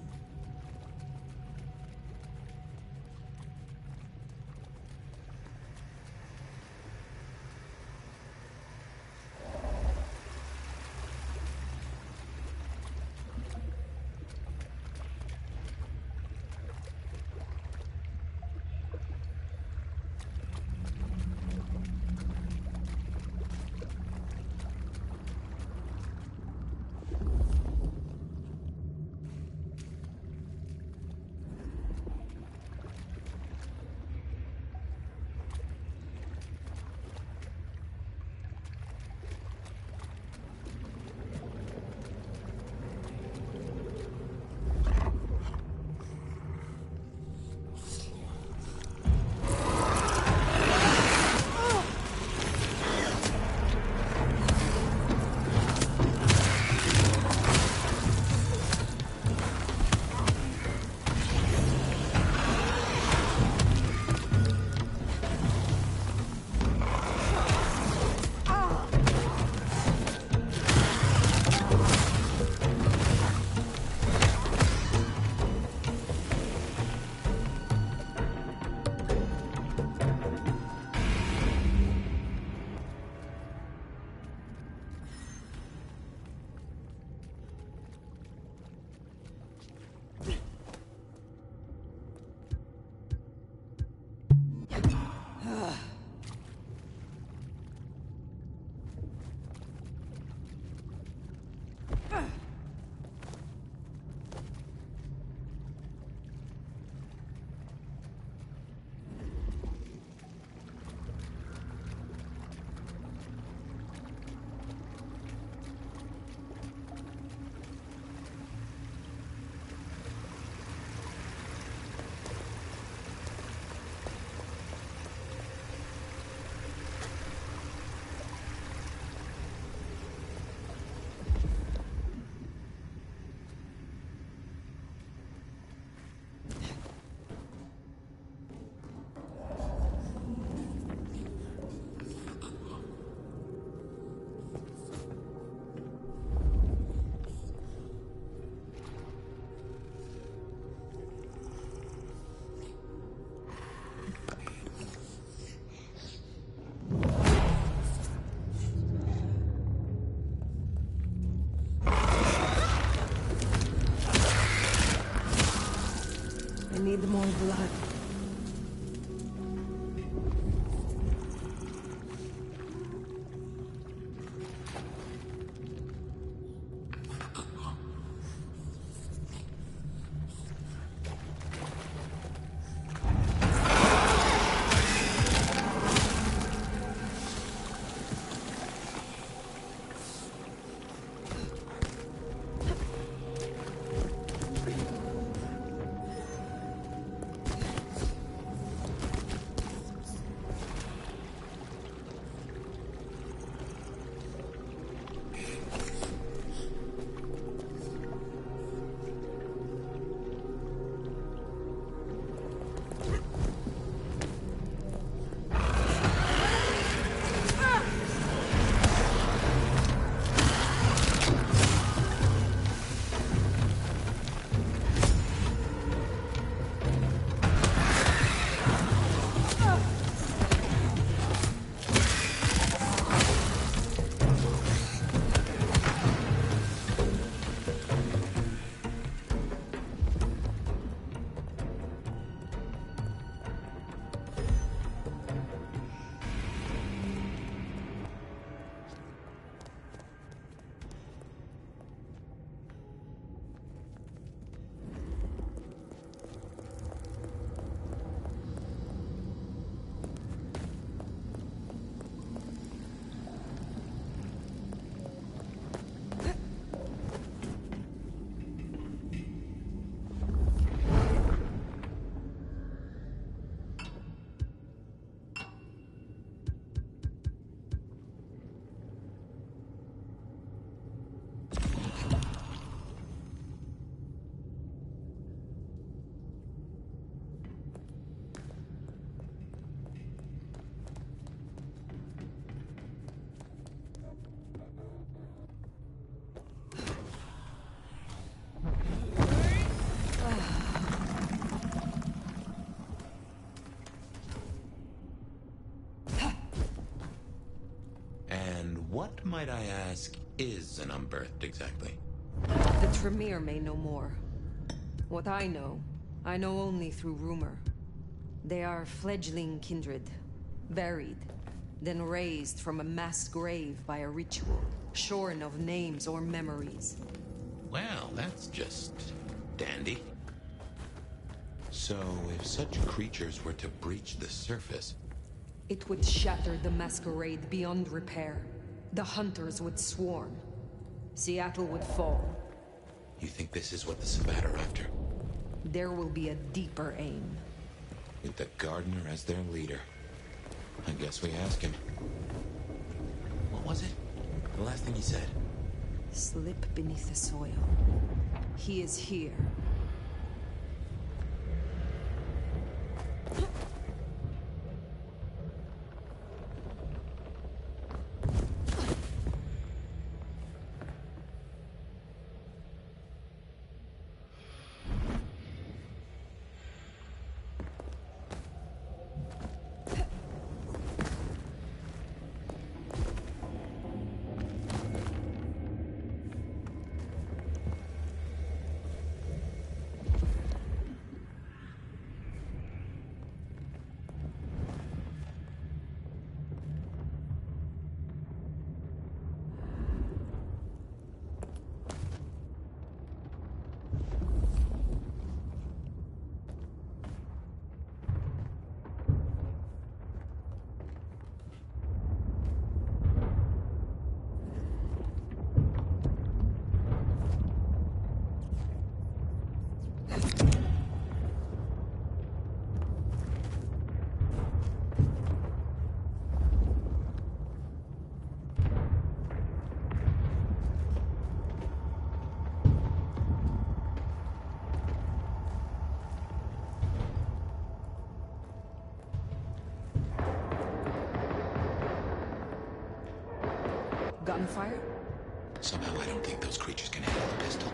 I need more blood. What, might I ask, is an unbirthed exactly? The Tremere may know more. What I know only through rumor. They are fledgling kindred, buried, then raised from a mass grave by a ritual, shorn of names or memories. Well, that's just dandy. So, if such creatures were to breach the surface... It would shatter the masquerade beyond repair. The hunters would swarm. Seattle would fall. You think this is what the Sabbat are after? There will be a deeper aim. With the Gardener as their leader. I guess we ask him. What was it? The last thing he said? Slip beneath the soil. He is here. gunfire? Somehow I don't think those creatures can handle a pistol.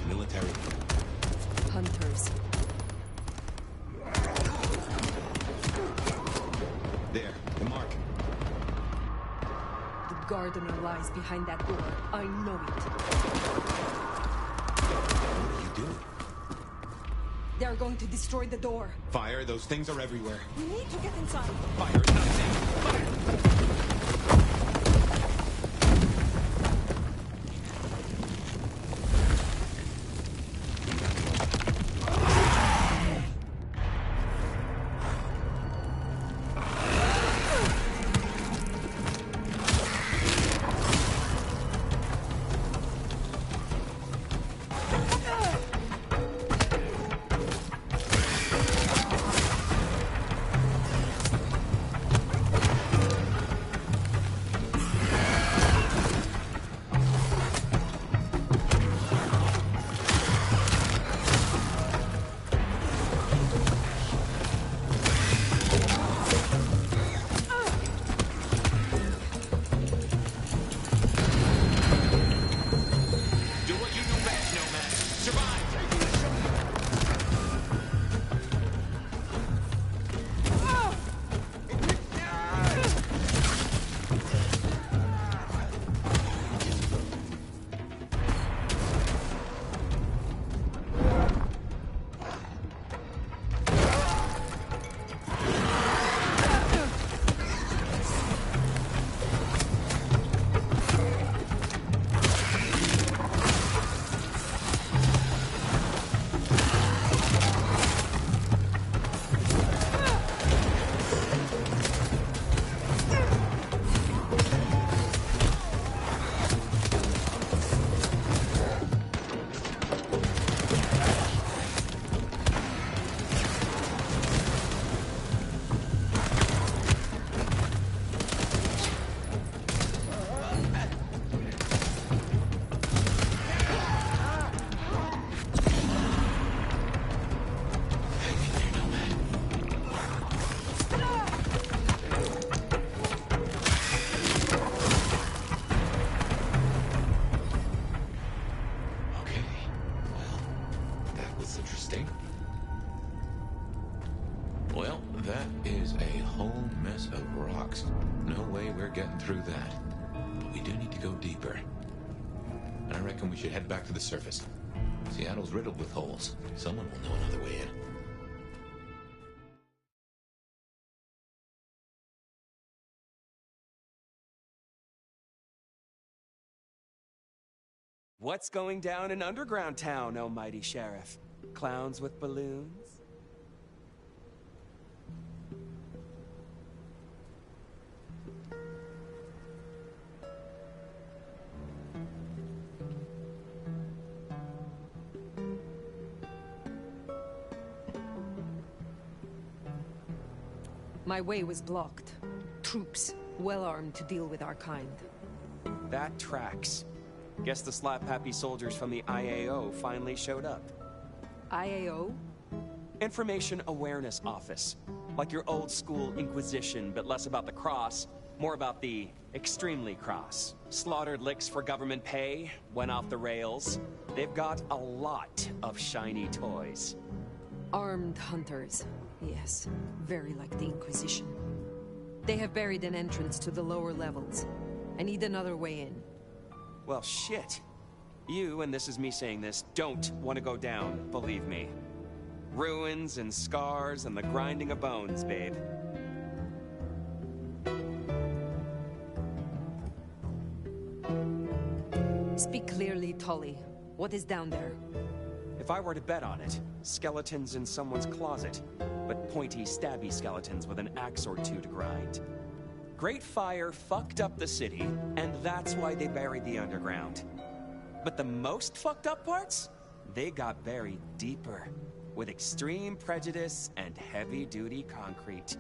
Military. Hunters. There, the mark. The gardener lies behind that door. I know it. What are you doing? They're going to destroy the door. Fire, those things are everywhere. We need to get inside. Fire is not safe. Fire! Well, that is a whole mess of rocks. No way we're getting through that. But we do need to go deeper. And I reckon we should head back to the surface. Seattle's riddled with holes. Someone will know another way in. What's going down in underground town, oh mighty sheriff? Clowns with balloons? My way was blocked. Troops, well armed to deal with our kind. That tracks. Guess the slap-happy soldiers from the IAO finally showed up. IAO? Information Awareness Office. Like your old school Inquisition, but less about the cross, more about the extremely cross. Slaughtered licks for government pay, went off the rails. They've got a lot of shiny toys. Armed hunters. Yes, very like the Inquisition. They have buried an entrance to the lower levels. I need another way in. Well, shit. You, and this is me saying this, don't want to go down, believe me. Ruins and scars and the grinding of bones, babe. Speak clearly, Tully. What is down there? If I were to bet on it, skeletons in someone's closet, but pointy, stabby skeletons with an axe or two to grind. Great Fire fucked up the city, and that's why they buried the underground. But the most fucked up parts? They got buried deeper, with extreme prejudice and heavy-duty concrete.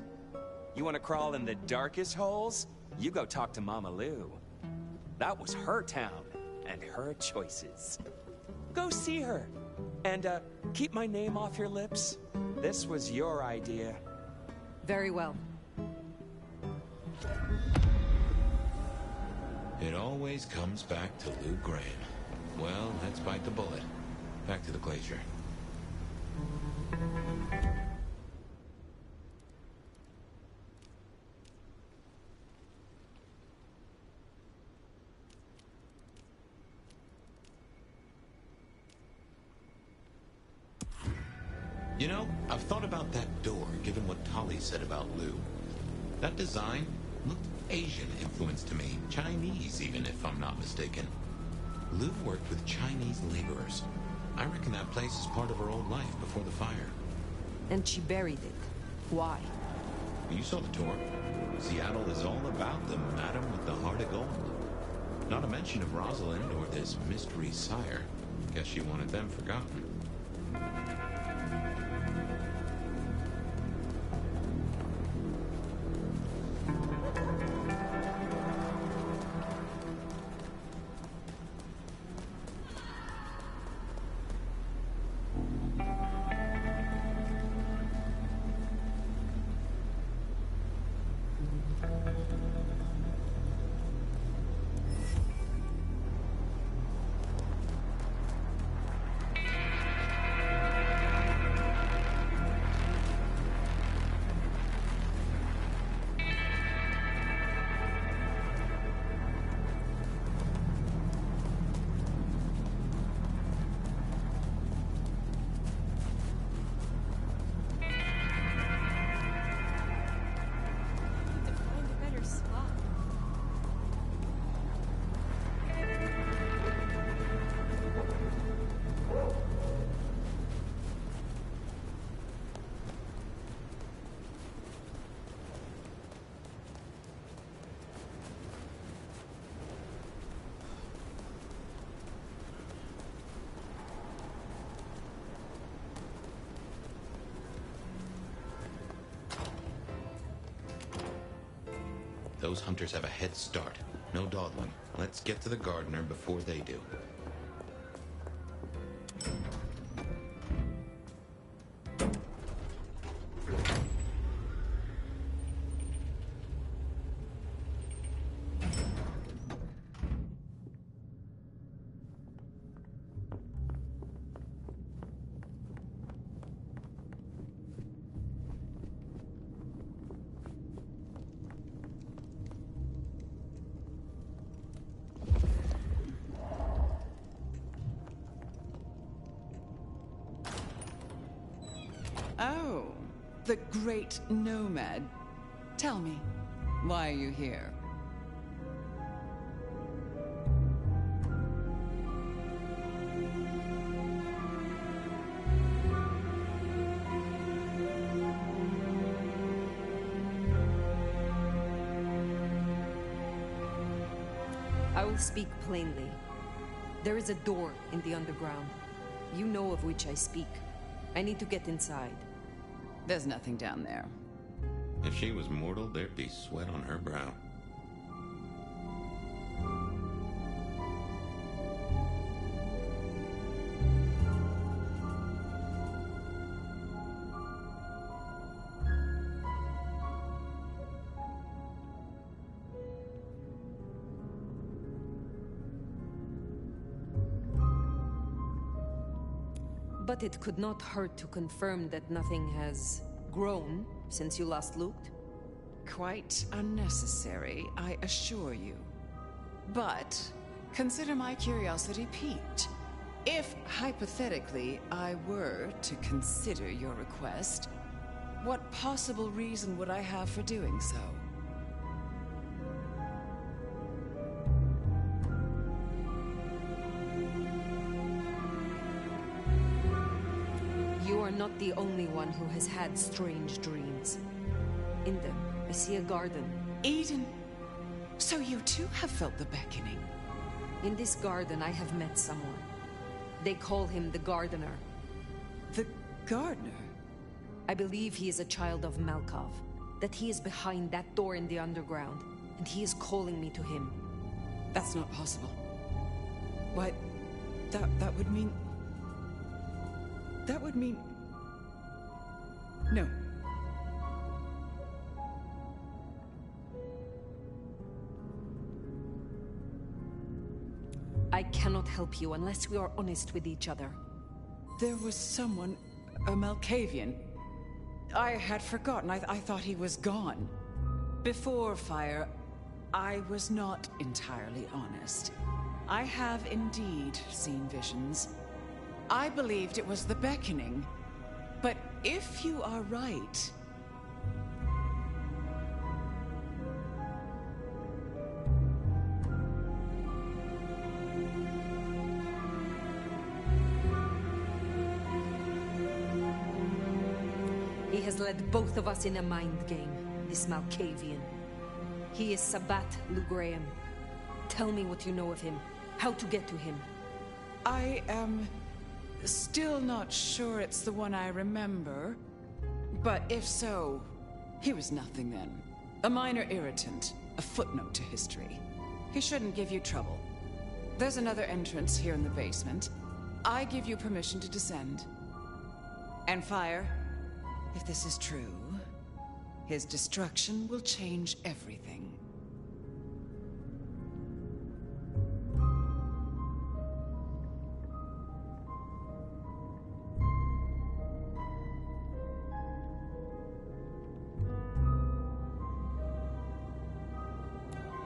You want to crawl in the darkest holes? You go talk to Mama Lou. That was her town, and her choices. Go see her. And, Keep my name off your lips. This was your idea. Very well. It always comes back to Lou Graham. Well, let's bite the bullet. Back to the glacier. You know, I've thought about that door, given what Tali said about Lou. That design looked Asian influenced to me. Chinese, even, if I'm not mistaken. Lou worked with Chinese laborers. I reckon that place is part of her old life before the fire. And she buried it. Why? You saw the tour. Seattle is all about the madam with the heart of gold. Not a mention of Rosalind or this mystery sire. Guess she wanted them forgotten. Those hunters have a head start. No dawdling. Let's get to the gardener before they do. Oh, the great nomad. Tell me, why are you here? I will speak plainly. There is a door in the underground. You know of which I speak. I need to get inside. There's nothing down there. If she was mortal, there'd be sweat on her brow. But it could not hurt to confirm that nothing has grown since you last looked. Quite unnecessary, I assure you. But consider my curiosity piqued. If, hypothetically, I were to consider your request, what possible reason would I have for doing so? You are not the only one who has had strange dreams. In them, I see a garden. Eden, so you too have felt the beckoning. In this garden, I have met someone. They call him the Gardener. The Gardener? I believe he is a child of Malkov. That he is behind that door in the underground, and he is calling me to him. That's not possible. Why, that would mean... that would mean... No. I cannot help you unless we are honest with each other. There was someone, a Malkavian. I had forgotten. I thought he was gone. Before Fire, I was not entirely honest. I have indeed seen visions. I believed it was the beckoning. But if you are right... He has led both of us in a mind game, this Malkavian. He is Sabbath Lou Graham. Tell me what you know of him. How to get to him. I am still not sure it's the one I remember. But if so, he was nothing then. A minor irritant, a footnote to history. He shouldn't give you trouble. There's another entrance here in the basement. I give you permission to descend. And Fire, if this is true, his destruction will change everything.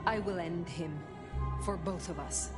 I will end him. For both of us.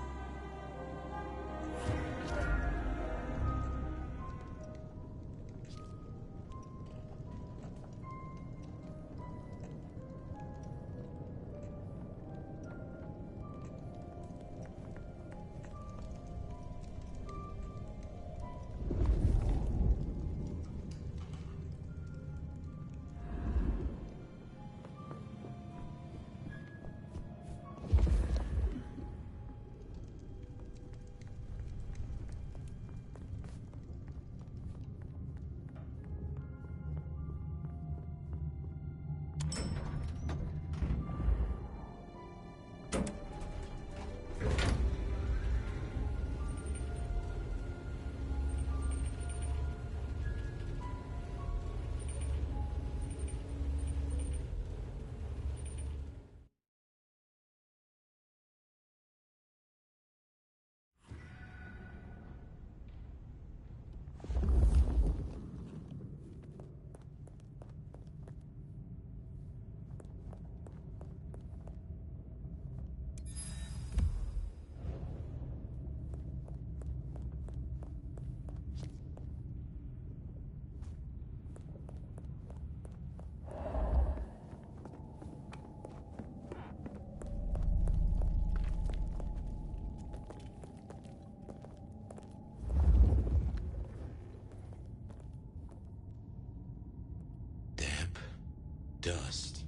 Dust,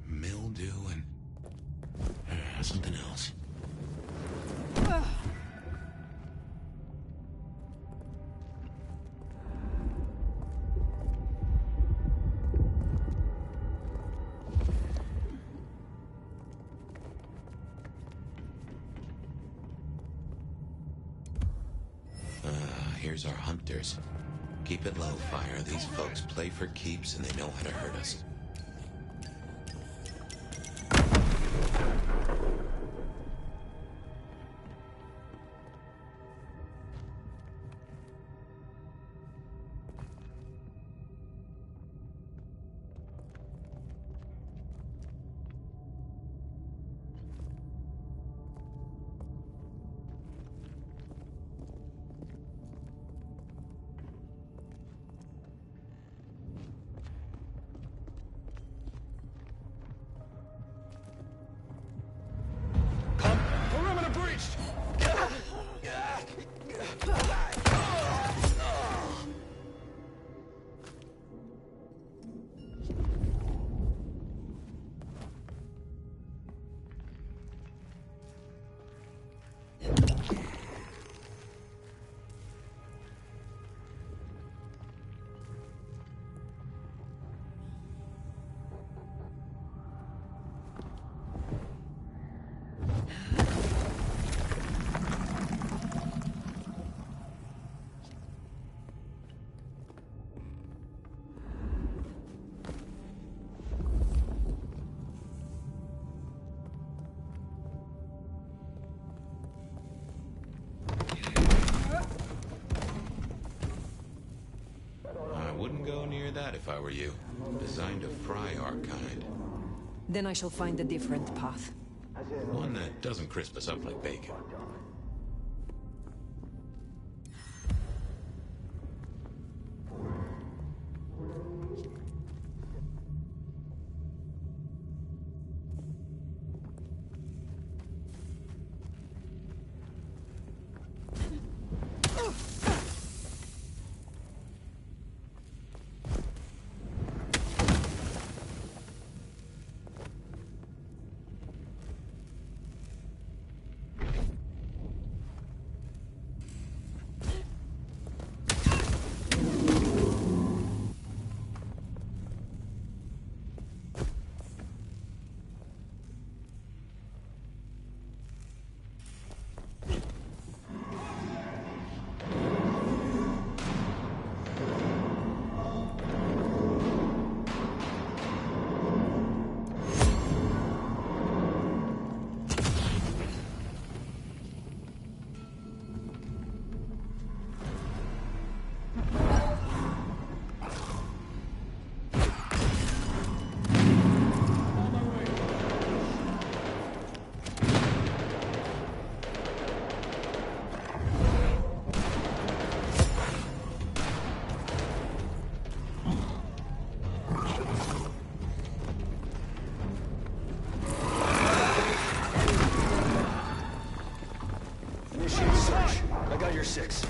mildew, and something else. Here's our hunters. Keep it low, Fire. These folks play for keeps and they know how to hurt us. that if I were you. Designed to fry our kind. Then I shall find a different path. One that doesn't crisp us up like bacon. Six.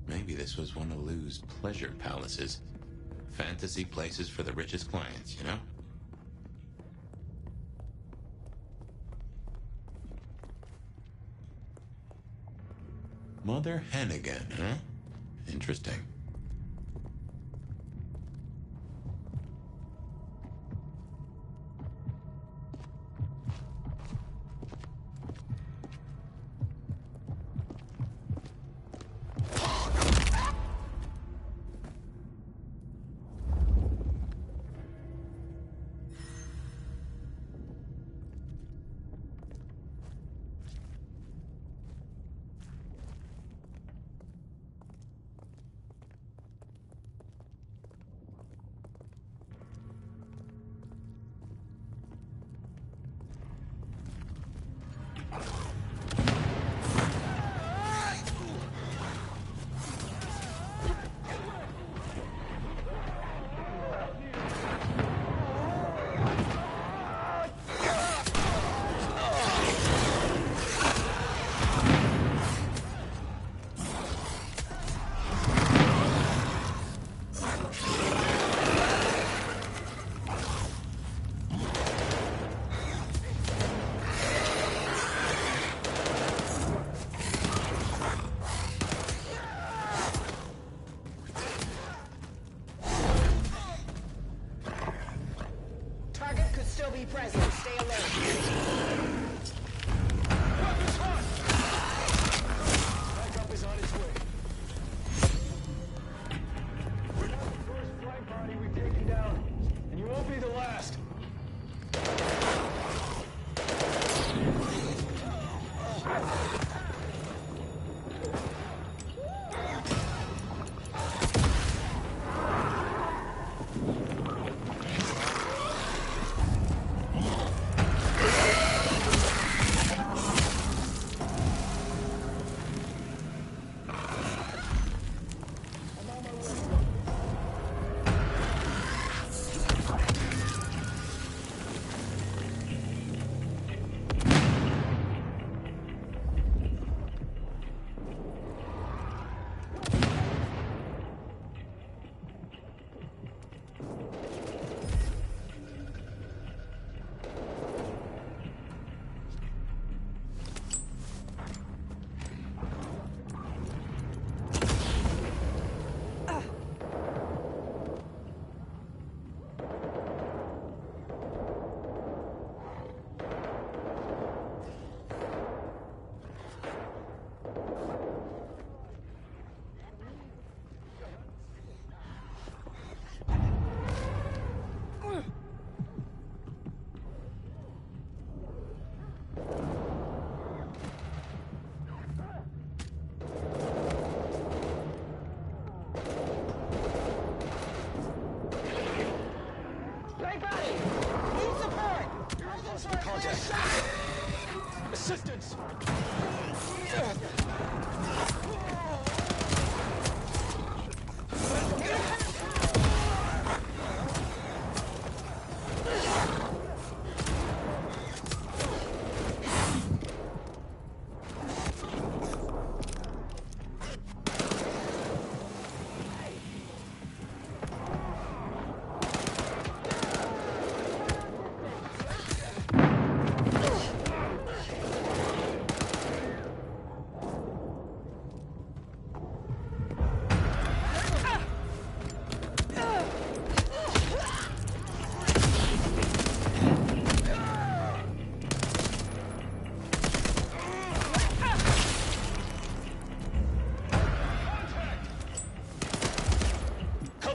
Maybe this was one of Lou's pleasure palaces. Fantasy places for the richest clients, you know? Mother hen again, huh? Interesting.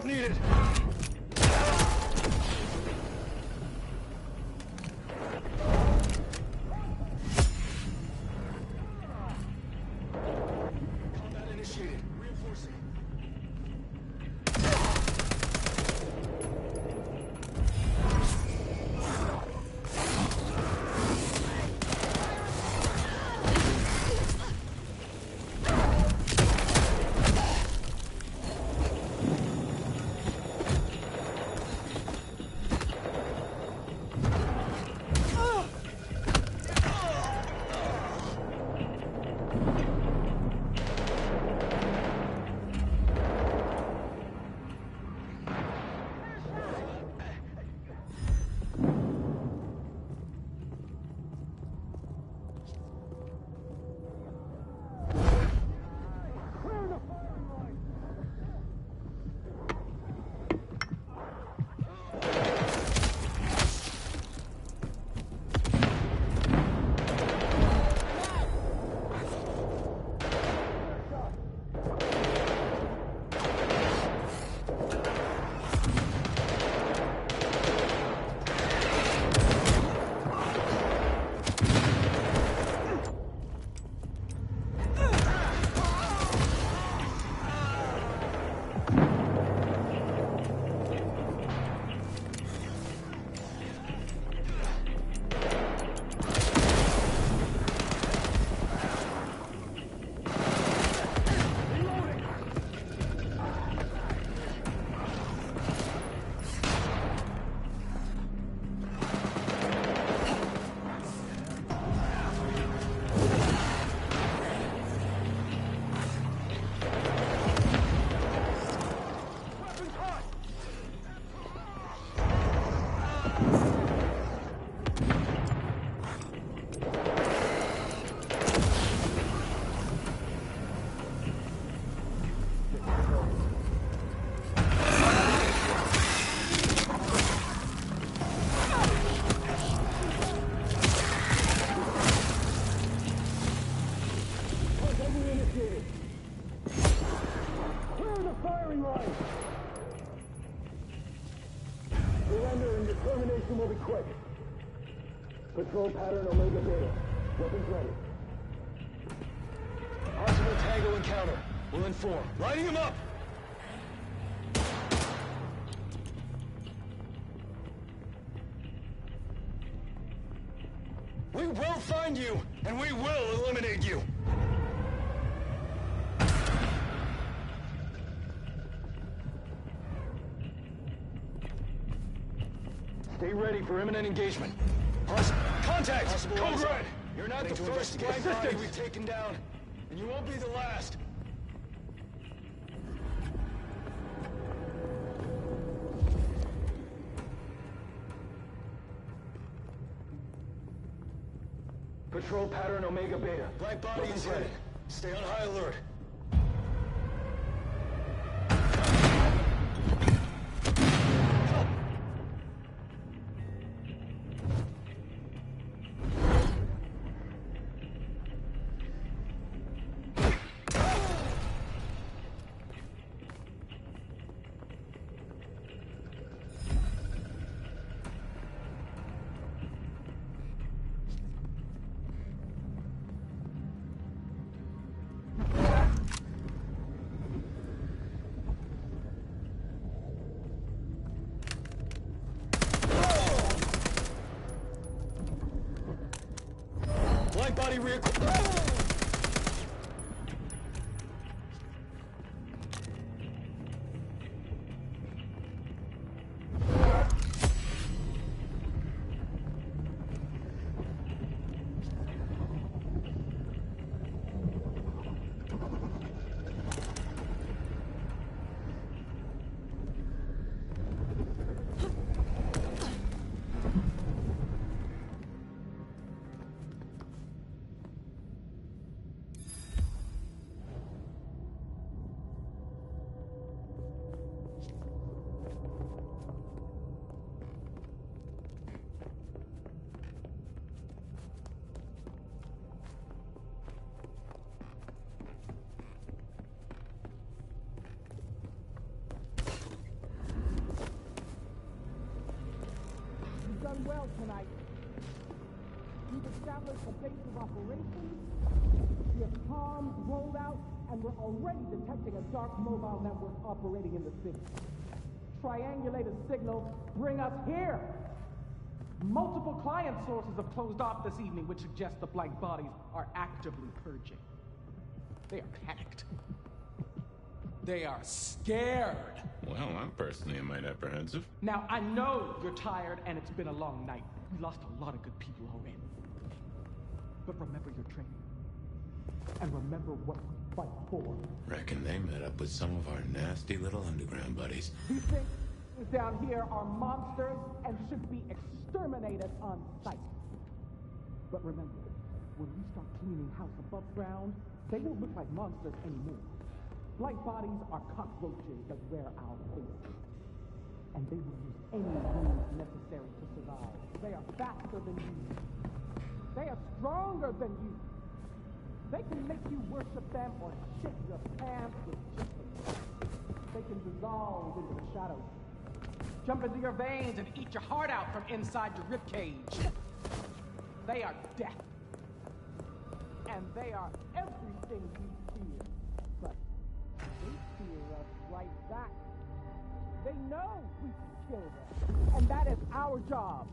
Help needed! Combat initiated. Reinforcing. Will be quick. Patrol pattern Omega Beta. Weapons ready. Possible Tango encounter. We'll inform. Lighting him up! We will find you, and we will eliminate you! Stay ready for imminent engagement. Contact! Code Red! You're not the first blank body we've taken down, and you won't be the last. Patrol pattern Omega Beta. Black body is hidden. Stay on high alert. doing well tonight. We've established a base of operations, we have comms rolled out, and we're already detecting a dark mobile network operating in the city. Triangulated signals bring us here. Multiple client sources have closed off this evening, which suggests the blank bodies are actively purging. They are panicked. They are scared. Well, I'm personally a mite apprehensive. Now, I know you're tired and it's been a long night. We lost a lot of good people already. But remember your training. And remember what we fight for. Reckon they met up with some of our nasty little underground buddies. These things down here are monsters and should be exterminated on sight. But remember, when we start cleaning house above ground, they won't look like monsters anymore. Blank bodies are cockroaches that wear our faces. And they will use any means necessary to survive. They are faster than you. They are stronger than you. They can make you worship them or shit your pants with chicken. They can dissolve into the shadows, jump into your veins and eat your heart out from inside your ribcage. They are death. And they are everything we fear. But they fear us right back. They know we can kill them. And that is our job.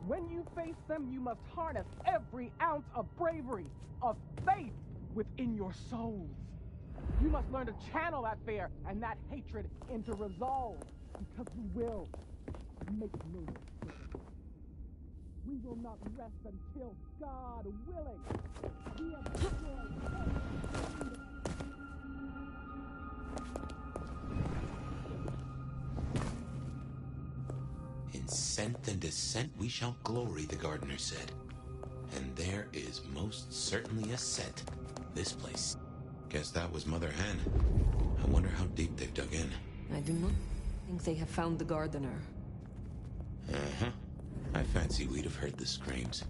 When you face them, you must harness every ounce of bravery, of faith within your souls. You must learn to channel that fear and that hatred into resolve, because we will make no mistake. We will not rest until, God willing, we have destroyed In scent and descent we shall glory, the gardener said. And there is most certainly a scent. This place. Guess that was Mother Hen. I wonder how deep they've dug in. I do not think they have found the gardener. Uh-huh. I fancy we'd have heard the screams.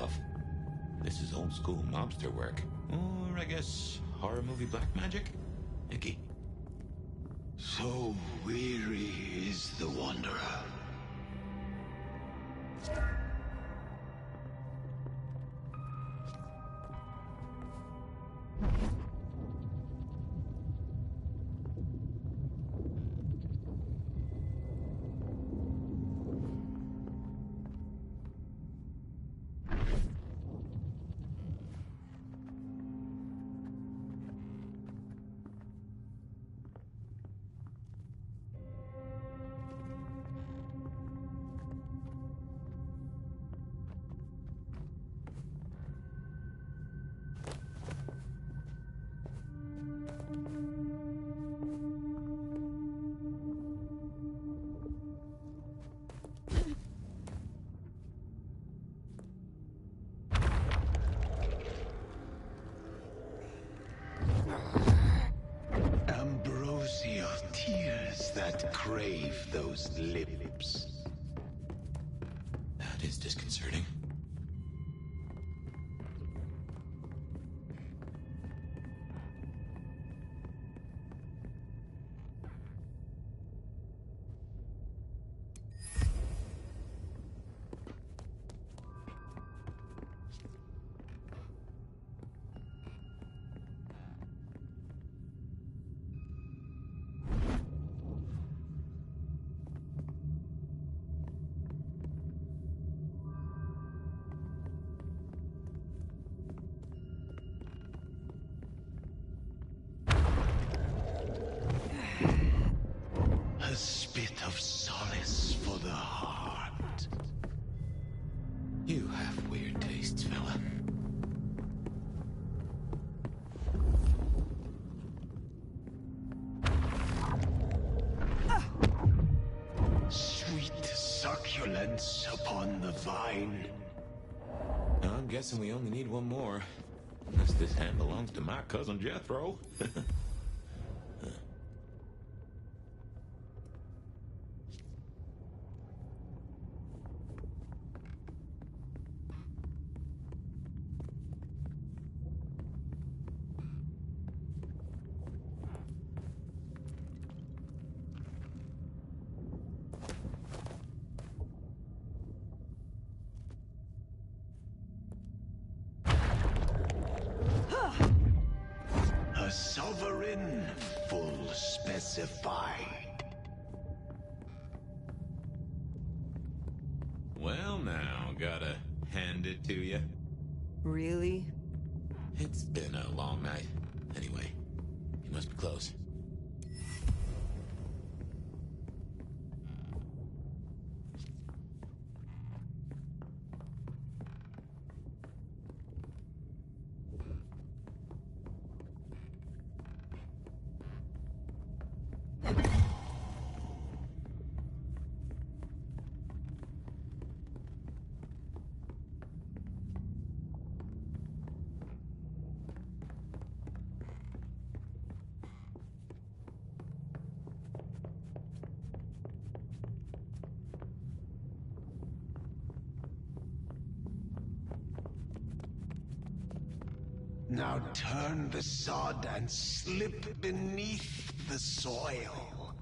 Off. This is old school mobster work. Or I guess horror movie black magic? Icky. So weary is the wanderer. that crave those lips. That is disconcerting. A spit of solace for the heart. You have weird tastes, fella. Sweet succulence upon the vine. I'm guessing we only need one more. Unless this hand belongs to my cousin Jethro. A sovereign full specified. Well now, gotta hand it to you. Really? It's been a long night. Anyway, you must be close. Now turn the sod and slip beneath the soil.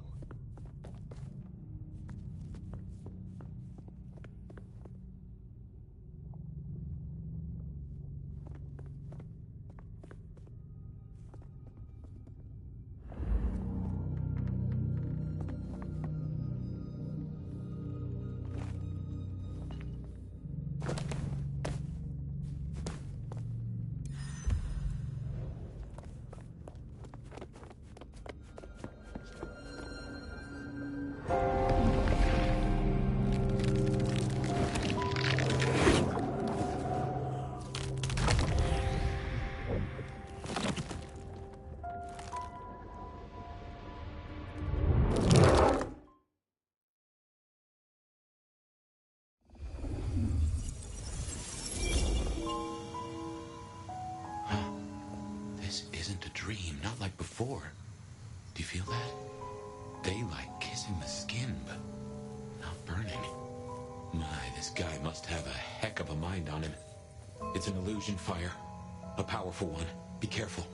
This isn't a dream, not like before. Do you feel that? Daylight kissing the skin, but not burning. My, this guy must have a heck of a mind on him. It's an illusion fire. A powerful one. Be careful.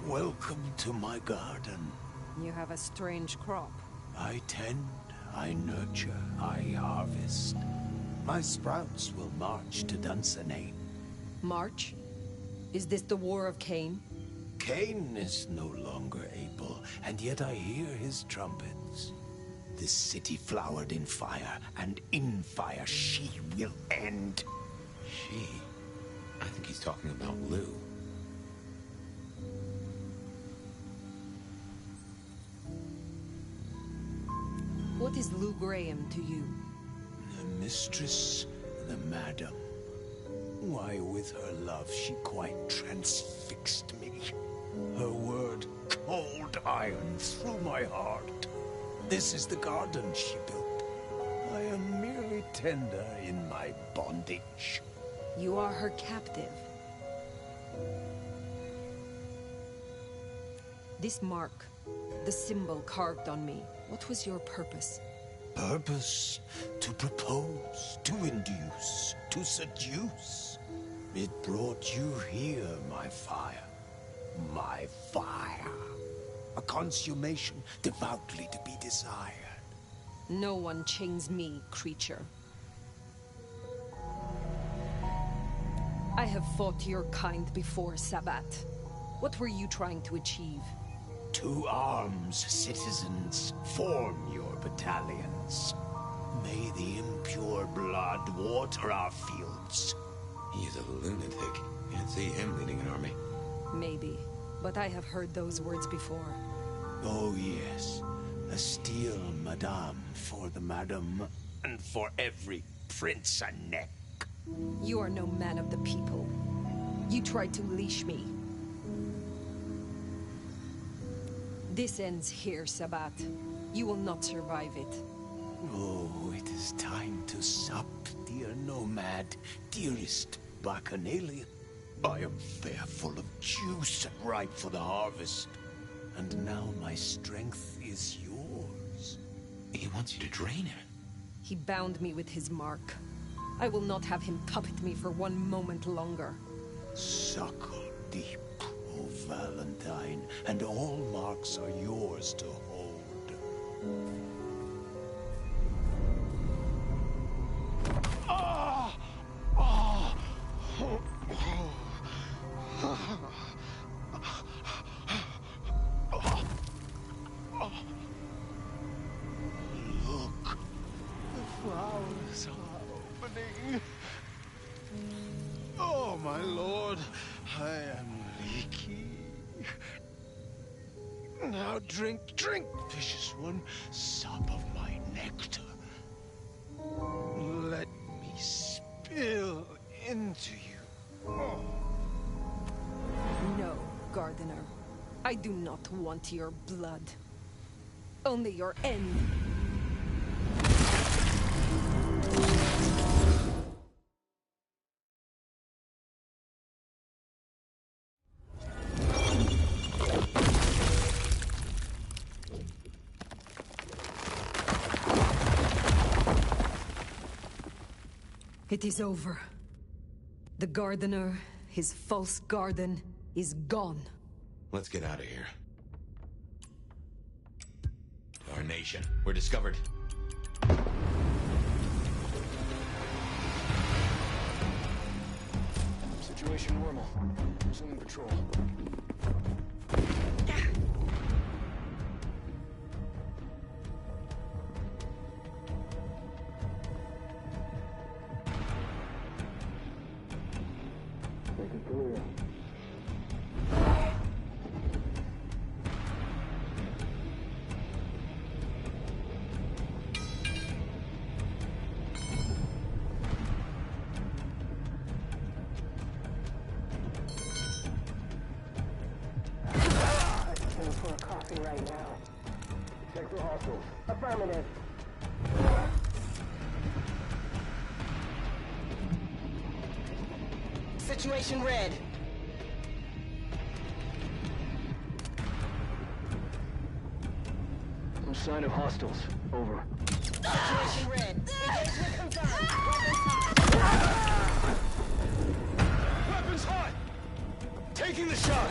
Welcome to my garden. You have a strange crop. I tend, I nurture, I harvest. My sprouts will march to Dunsinane. March? Is this the War of Cain? Cain is no longer able, and yet I hear his trumpets. This city flowered in fire, and in fire she will end. She? I think he's talking about Lou. What is Lou Graham to you? The mistress, the madam. Why, with her love, she quite transfixed me. Her word, cold iron through my heart. This is the garden she built. I am merely tender in my bondage. You are her captive. This mark, the symbol carved on me, what was your purpose? Purpose? To propose, to induce, to seduce. It brought you here, my fire. My fire. A consummation devoutly to be desired. No one chains me, creature. I have fought your kind before, Sabbath. What were you trying to achieve? To arms, citizens. Form your battalions. May the impure blood water our fields. He's a lunatic. Can't see him leading an army. Maybe, but I have heard those words before. Oh yes, a steel madame for the madam, and for every prince a neck. You are no man of the people. You tried to leash me. This ends here, Sabbath. You will not survive it. Oh, it is time to sup, dear nomad, dearest Bacchanalian. I am fair full of juice and ripe for the harvest. And now my strength is yours. He wants you to drain him. He bound me with his mark. I will not have him puppet me for one moment longer. Suckle deep, O Valentine, and all marks are yours to hold. Ah! Ah! Oh! Look, the flowers are opening. Oh, my lord, I am leaky. Now drink, drink, vicious one, sup of my nectar. Let me spill into you. Oh. No, Gardener. I do not want your blood. Only your end. It is over. The Gardener, his false garden, is gone. Let's get out of here. Our nation, we're discovered. Situation normal. Resuming patrol. Make it clear. For a coffee right now. Check for hostiles. Affirmative. Situation red. No sign of hostiles. Over. Situation red. Engagement confirmed. Weapons hot. Weapons hot! Taking the shot!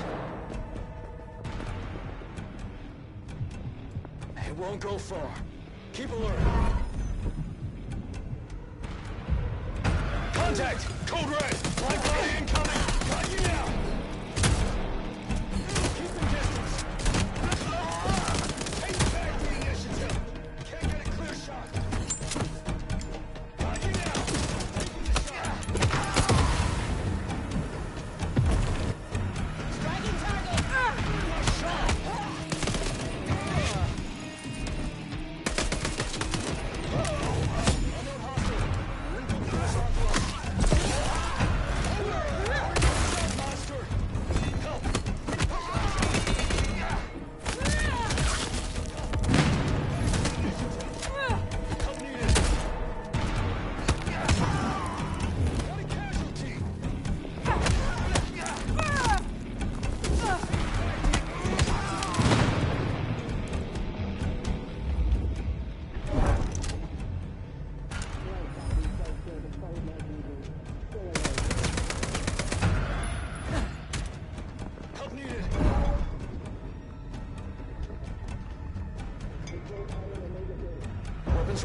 It won't go far. Keep alert. Contact! Code red! Blind body incoming! Got you now! Keep the distance! Take back the initiative! Can't get a clear shot! Got you now! Taking the shot! Striking target. Shot!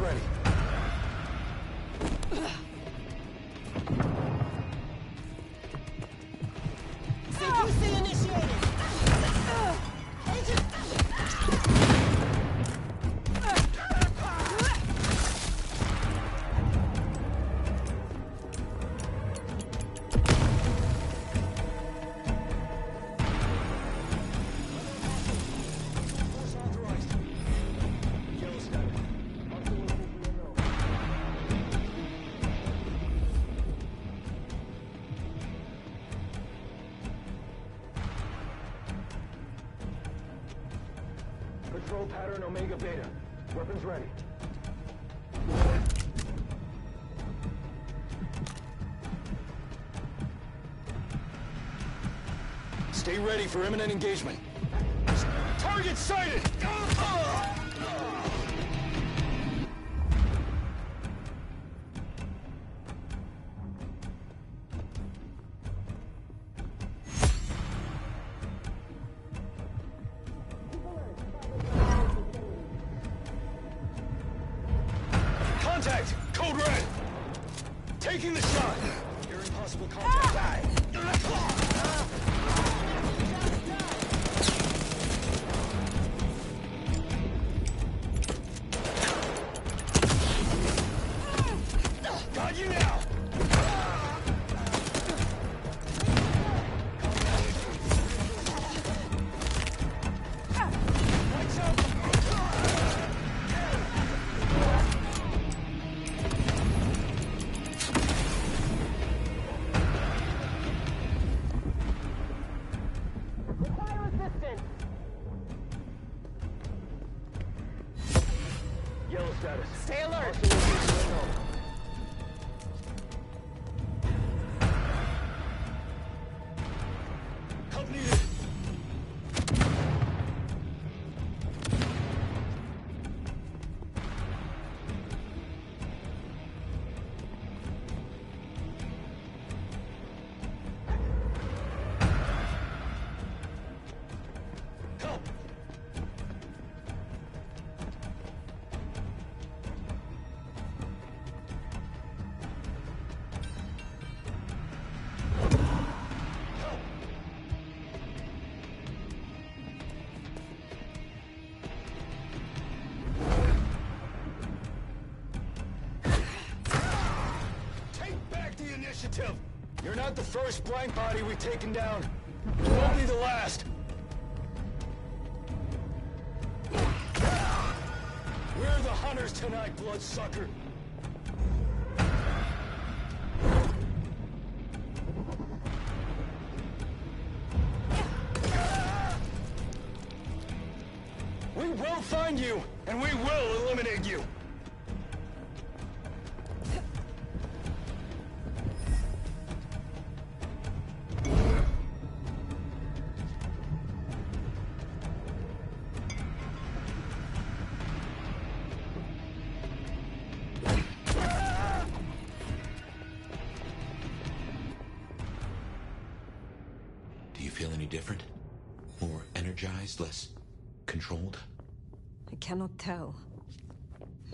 Weapons ready. CQC initiated! Agent! Control pattern Omega Beta. Weapons ready. Stay ready for imminent engagement. Target sighted! Contact! Code red! Taking the shot! Hearing possible contact. Got you now! Lights out! Fire assistance! Yellow status. Stay alert! Help needed! Help! Take back the initiative! You're not the first blank body we've taken down. You won't be the last. We're the hunters tonight, bloodsucker. We will find you, and we will eliminate you. Do you feel any different? More energized, less controlled? I cannot tell.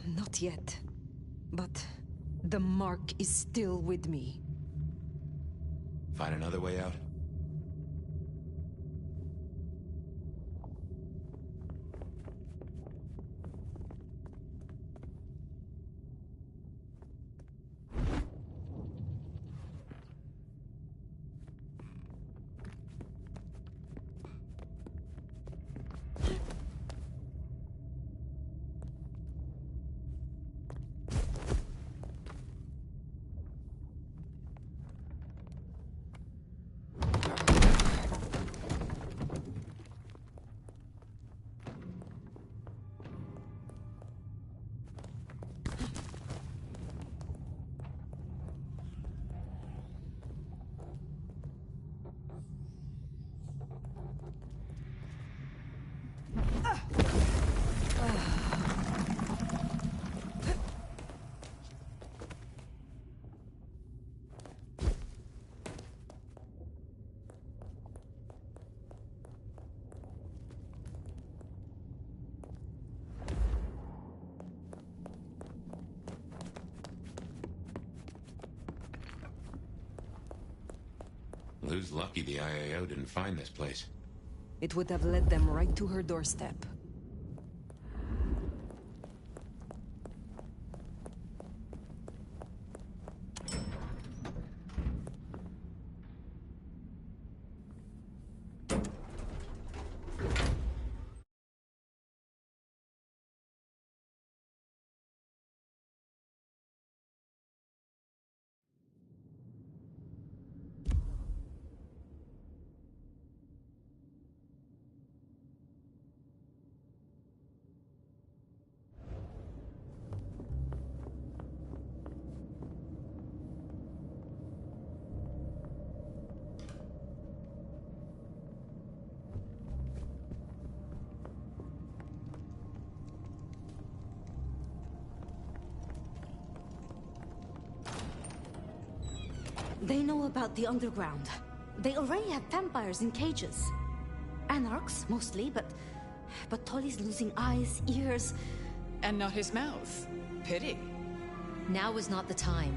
Not yet. But the mark is still with me. Find another way out? Lou's lucky the IAO didn't find this place. It would have led them right to her doorstep. They know about the underground. They already have vampires in cages. Anarchs, mostly, but Tolly's losing eyes, ears... And not his mouth. Pity. Now is not the time.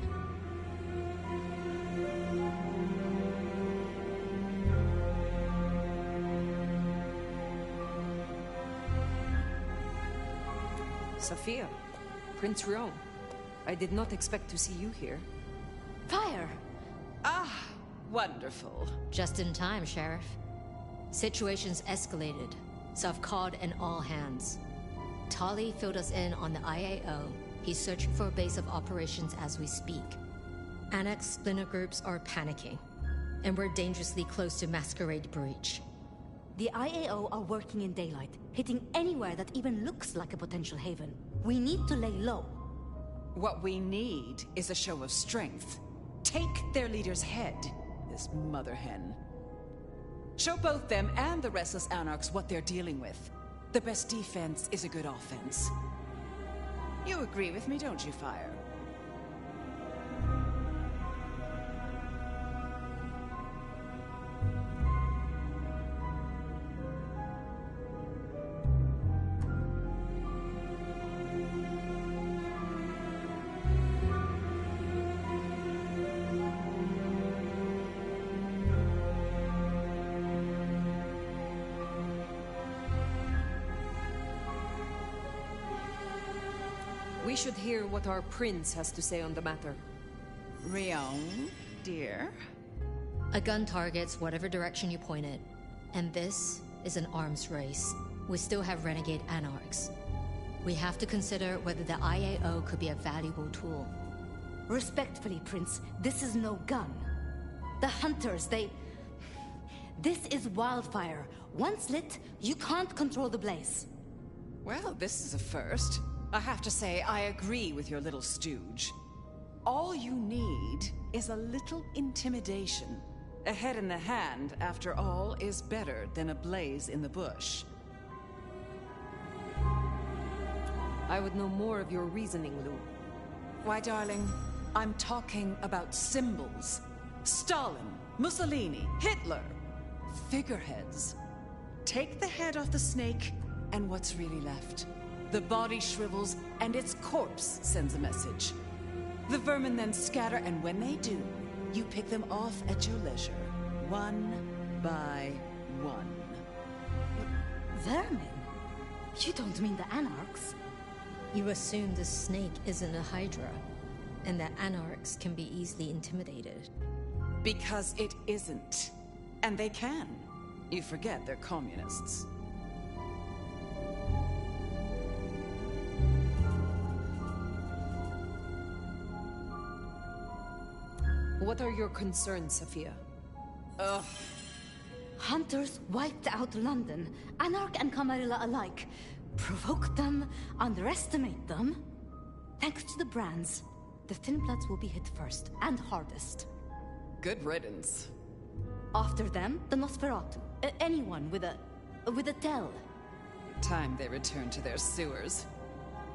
Sophia, Prince Rome. I did not expect to see you here. Fire! Ah, wonderful. Just in time, Sheriff. Situation's escalated, so I've called in all hands. Tolly filled us in on the IAO. He's searching for a base of operations as we speak. Annex splinter groups are panicking, and we're dangerously close to Masquerade Breach. The IAO are working in daylight, hitting anywhere that even looks like a potential haven. We need to lay low. What we need is a show of strength. Take their leader's head, this mother hen. Show both them and the restless anarchs what they're dealing with. The best defense is a good offense. You agree with me, don't you, Fire? We should hear what our prince has to say on the matter. Rion, dear? A gun targets whatever direction you point it, and this is an arms race. We still have renegade anarchs. We have to consider whether the IAO could be a valuable tool. Respectfully, Prince, this is no gun. The hunters, This is wildfire. Once lit, you can't control the blaze. Well, this is a first. I have to say, I agree with your little stooge. All you need is a little intimidation. A head in the hand, after all, is better than a blaze in the bush. I would know more of your reasoning, Lou. Why, darling, I'm talking about symbols. Stalin, Mussolini, Hitler. Figureheads. Take the head off the snake, and what's really left? The body shrivels, and its corpse sends a message. The vermin then scatter, and when they do, you pick them off at your leisure, one by one. Vermin? You don't mean the anarchs? You assume the snake isn't a hydra, and that anarchs can be easily intimidated. Because it isn't. And they can. You forget they're communists. What are your concerns, Sophia? Ugh. Hunters wiped out London, Anarch and Camarilla alike. Provoke them, underestimate them. Thanks to the brands, the Thin Bloods will be hit first and hardest. Good riddance. After them, the Nosferatu. Anyone with a tell. Time they return to their sewers.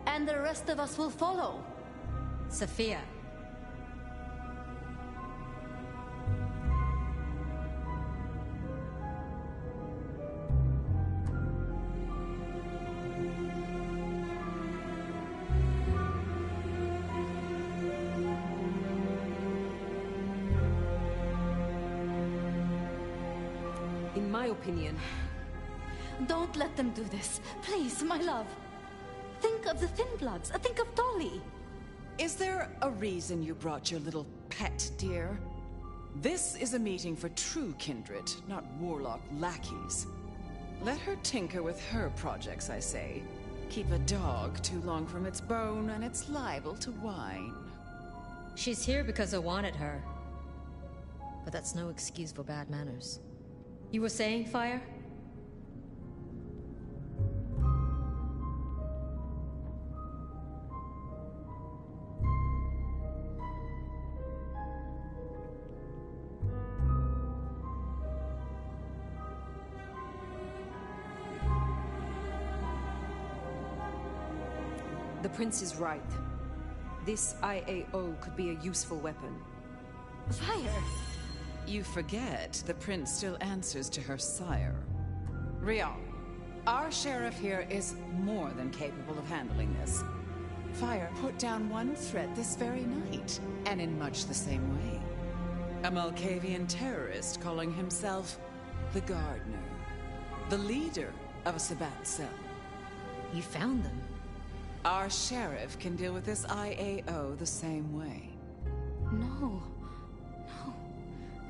And the rest of us will follow. Sophia. opinion... Don't let them do this. Please, my love. Think of the Thin Bloods. Think of Dolly. Is there a reason you brought your little pet, dear? This is a meeting for true kindred, not warlock lackeys. Let her tinker with her projects, I say. Keep a dog too long from its bone, and it's liable to whine. She's here because I wanted her. But that's no excuse for bad manners. You were saying, Fire? The Prince is right. This IAO could be a useful weapon. Fire! You forget the Prince still answers to her sire. Rion, our sheriff here is more than capable of handling this. Fire put down one threat this very night, and in much the same way. A Malkavian terrorist calling himself the Gardener. The leader of a Sabbat cell. You found them? Our sheriff can deal with this IAO the same way. No.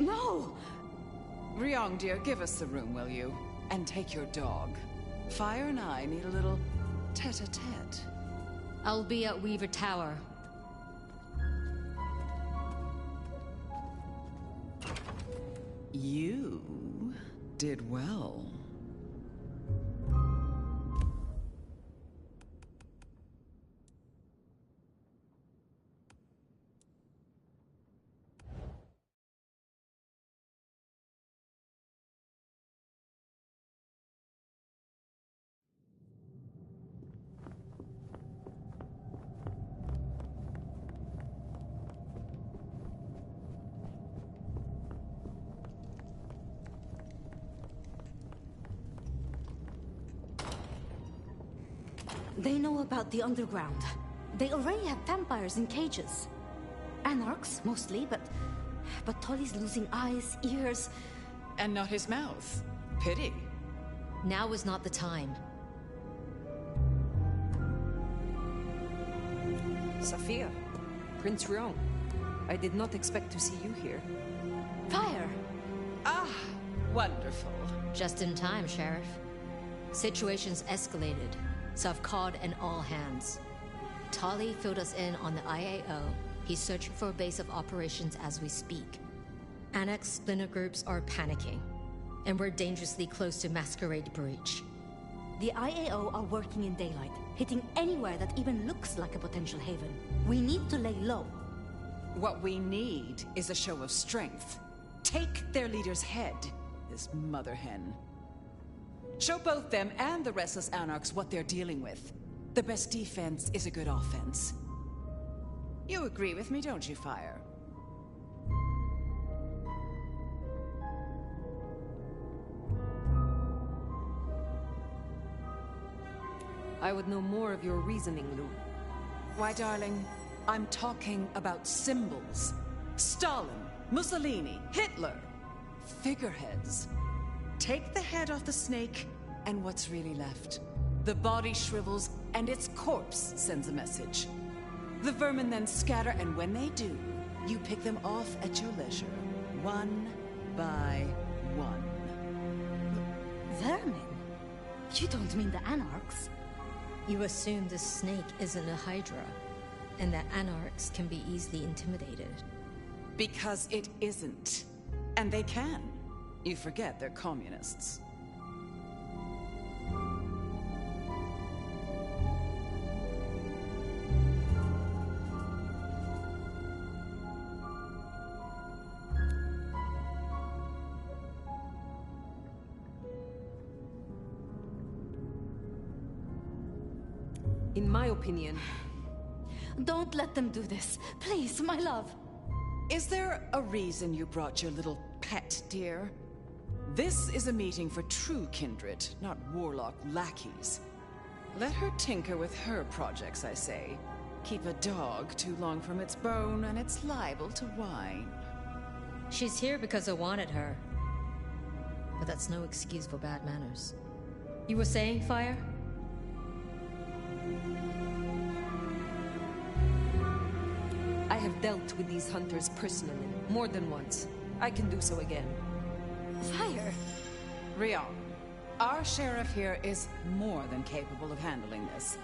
No! Ryong, dear, give us the room, will you? And take your dog. Fire and I need a little tete-a-tete. I'll be at Weaver Tower. You did well. They know about the underground. They already have vampires in cages. Anarchs, mostly, but Tolly's losing eyes, ears... And not his mouth. Pity. Now is not the time. Sophia, Prince Ryong, I did not expect to see you here. Fire! Ah, wonderful. Just in time, Sheriff. Situation's escalated, so I've called in all hands. Tolly filled us in on the IAO. He's searching for a base of operations as we speak. Annex splinter groups are panicking, and we're dangerously close to Masquerade Breach. The IAO are working in daylight, hitting anywhere that even looks like a potential haven. We need to lay low. What we need is a show of strength. Take their leader's head, this mother hen. Show both them and the restless anarchs what they're dealing with. The best defense is a good offense. You agree with me, don't you, Fire? I would know more of your reasoning, Lou. Why, darling, I'm talking about symbols. Stalin, Mussolini, Hitler. Figureheads. Take the head off the snake, and what's really left? The body shrivels, and its corpse sends a message. The vermin then scatter, and when they do, you pick them off at your leisure. One by one. Vermin? You don't mean the anarchs? You assume the snake isn't a hydra, and that anarchs can be easily intimidated. Because it isn't. And they can. You forget they're communists. In my opinion... Don't let them do this. Please, my love. Is there a reason you brought your little pet, dear? This is a meeting for true kindred, not warlock lackeys. Let her tinker with her projects, I say. Keep a dog too long from its bone, and it's liable to whine. She's here because I wanted her. But that's no excuse for bad manners. You were saying, Fire? I have dealt with these hunters personally, more than once. I can do so again. Fire! Rion, our sheriff here is more than capable of handling this.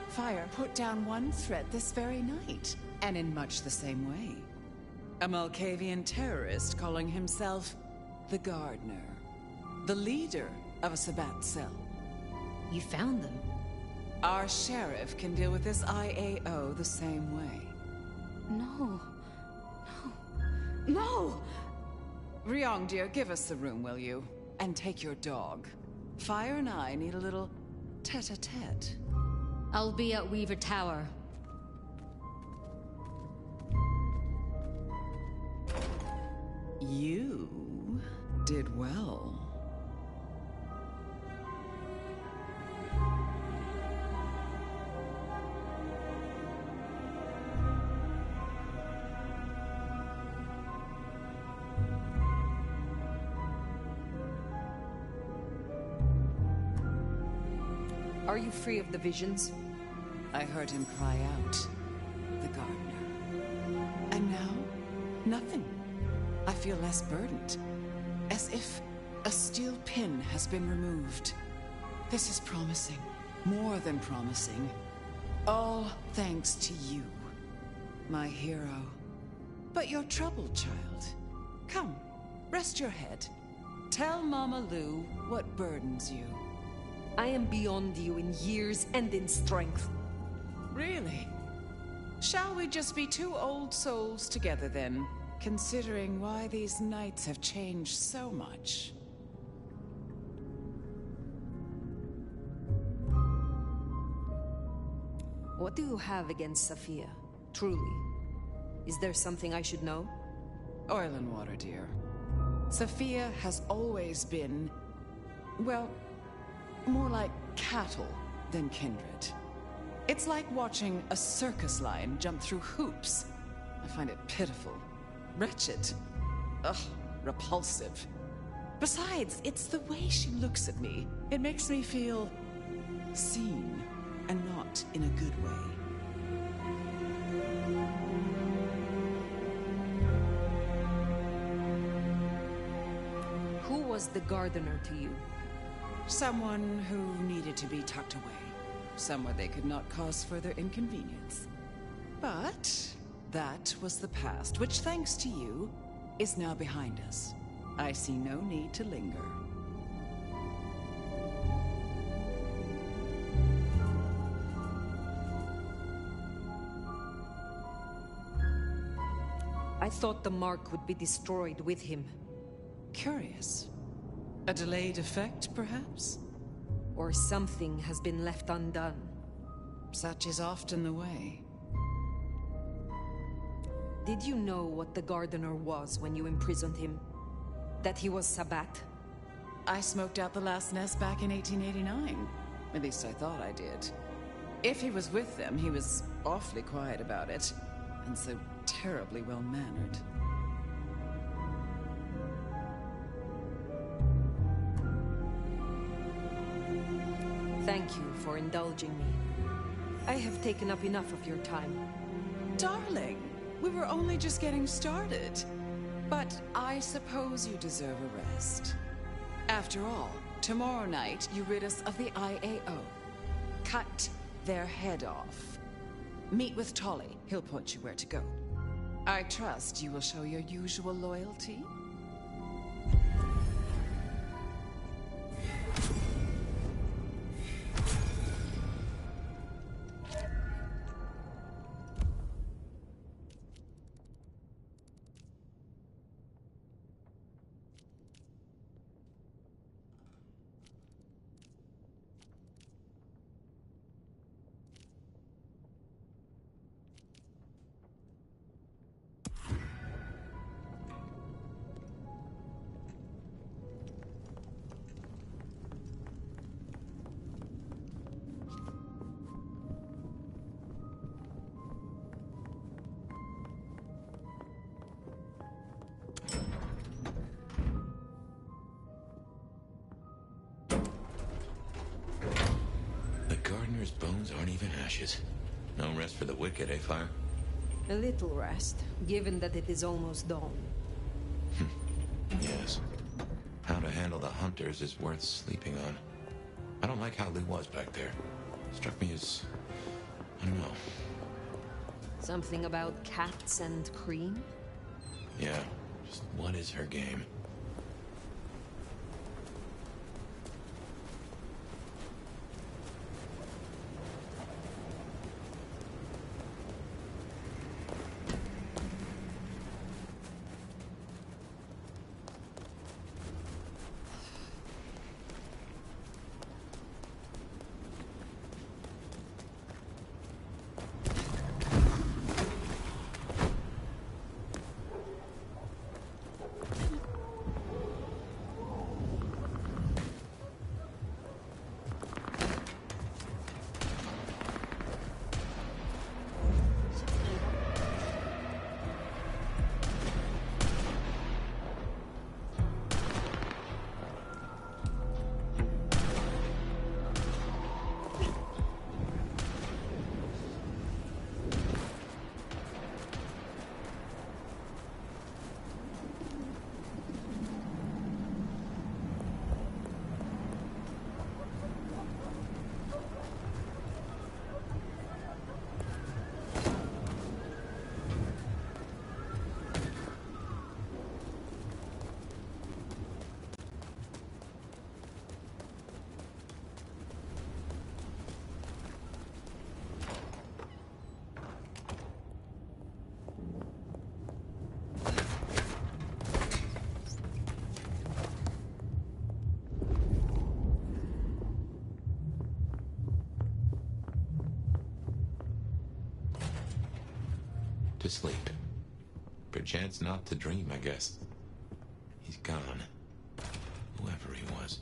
Fire put down one threat this very night, and in much the same way. A Malkavian terrorist calling himself the Gardener, the leader of a Sabbat cell. You found them? Our sheriff can deal with this IAO the same way. No. No. No! Ryong, dear, give us the room, will you? And take your dog. Fire and I need a little tete-a-tete. I'll be at Weaver Tower. You did well. Are you free of the visions? I heard him cry out, the gardener. And now, nothing. I feel less burdened, as if a steel pin has been removed. This is promising, more than promising. All thanks to you, my hero. But you're troubled, child. Come, rest your head. Tell Mama Lou what burdens you. I am beyond you in years and in strength. Really? Shall we just be two old souls together then, considering why these nights have changed so much? What do you have against Sophia, truly? Is there something I should know? Oil and water, dear. Sophia has always been, well, more like cattle than kindred. It's like watching a circus lion jump through hoops. I find it pitiful, wretched, repulsive. Besides, it's the way she looks at me. It makes me feel seen, and not in a good way. Who was the gardener to you? Someone who needed to be tucked away, somewhere they could not cause further inconvenience. But that was the past, which, thanks to you, is now behind us. I see no need to linger. I thought the mark would be destroyed with him. Curious. A delayed effect, perhaps? Or something has been left undone. Such is often the way. Did you know what the gardener was when you imprisoned him? That he was Sabbat? I smoked out the last nest back in 1889. At least I thought I did. If he was with them, he was awfully quiet about it. And so terribly well-mannered. Thank you for indulging me. I have taken up enough of your time. Darling, we were only just getting started. But I suppose you deserve a rest. After all, tomorrow night you rid us of the IAO. Cut their head off. Meet with Tolly. He'll point you where to go. I trust you will show your usual loyalty. gardener's bones aren't even ashes. No rest for the wicked, eh, Fire? A little rest, given that it is almost dawn. Yes. How to handle the hunters is worth sleeping on. I don't like how Lou was back there. Struck me as... I don't know. Something about cats and cream? Yeah, just what is her game? To sleep. Perchance not to dream, I guess. He's gone. Whoever he was.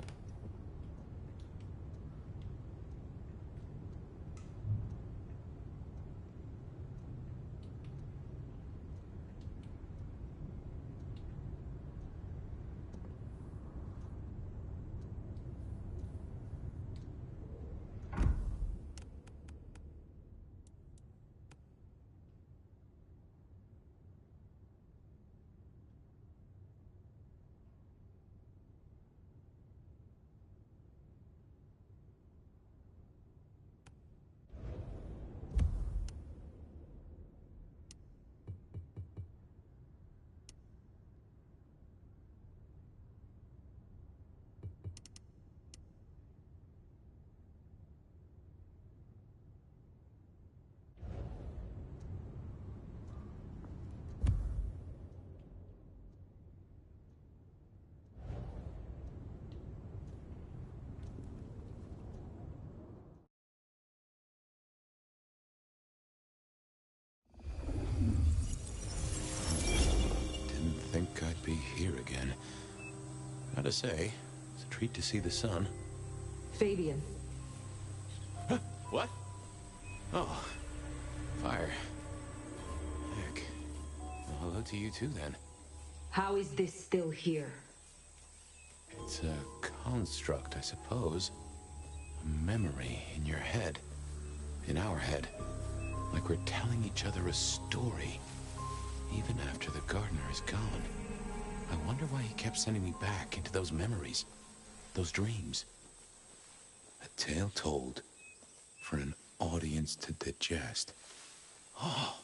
Think I'd be here again. Gotta say, it's a treat to see the sun. Fabian. Huh? What? Oh, Fire. Heck. Well, hello to you too, then. How is this still here? It's a construct, I suppose. A memory in your head. In our head. Like we're telling each other a story. Even after the gardener is gone. I wonder why he kept sending me back into those memories. Those dreams. A tale told for an audience to digest. Oh.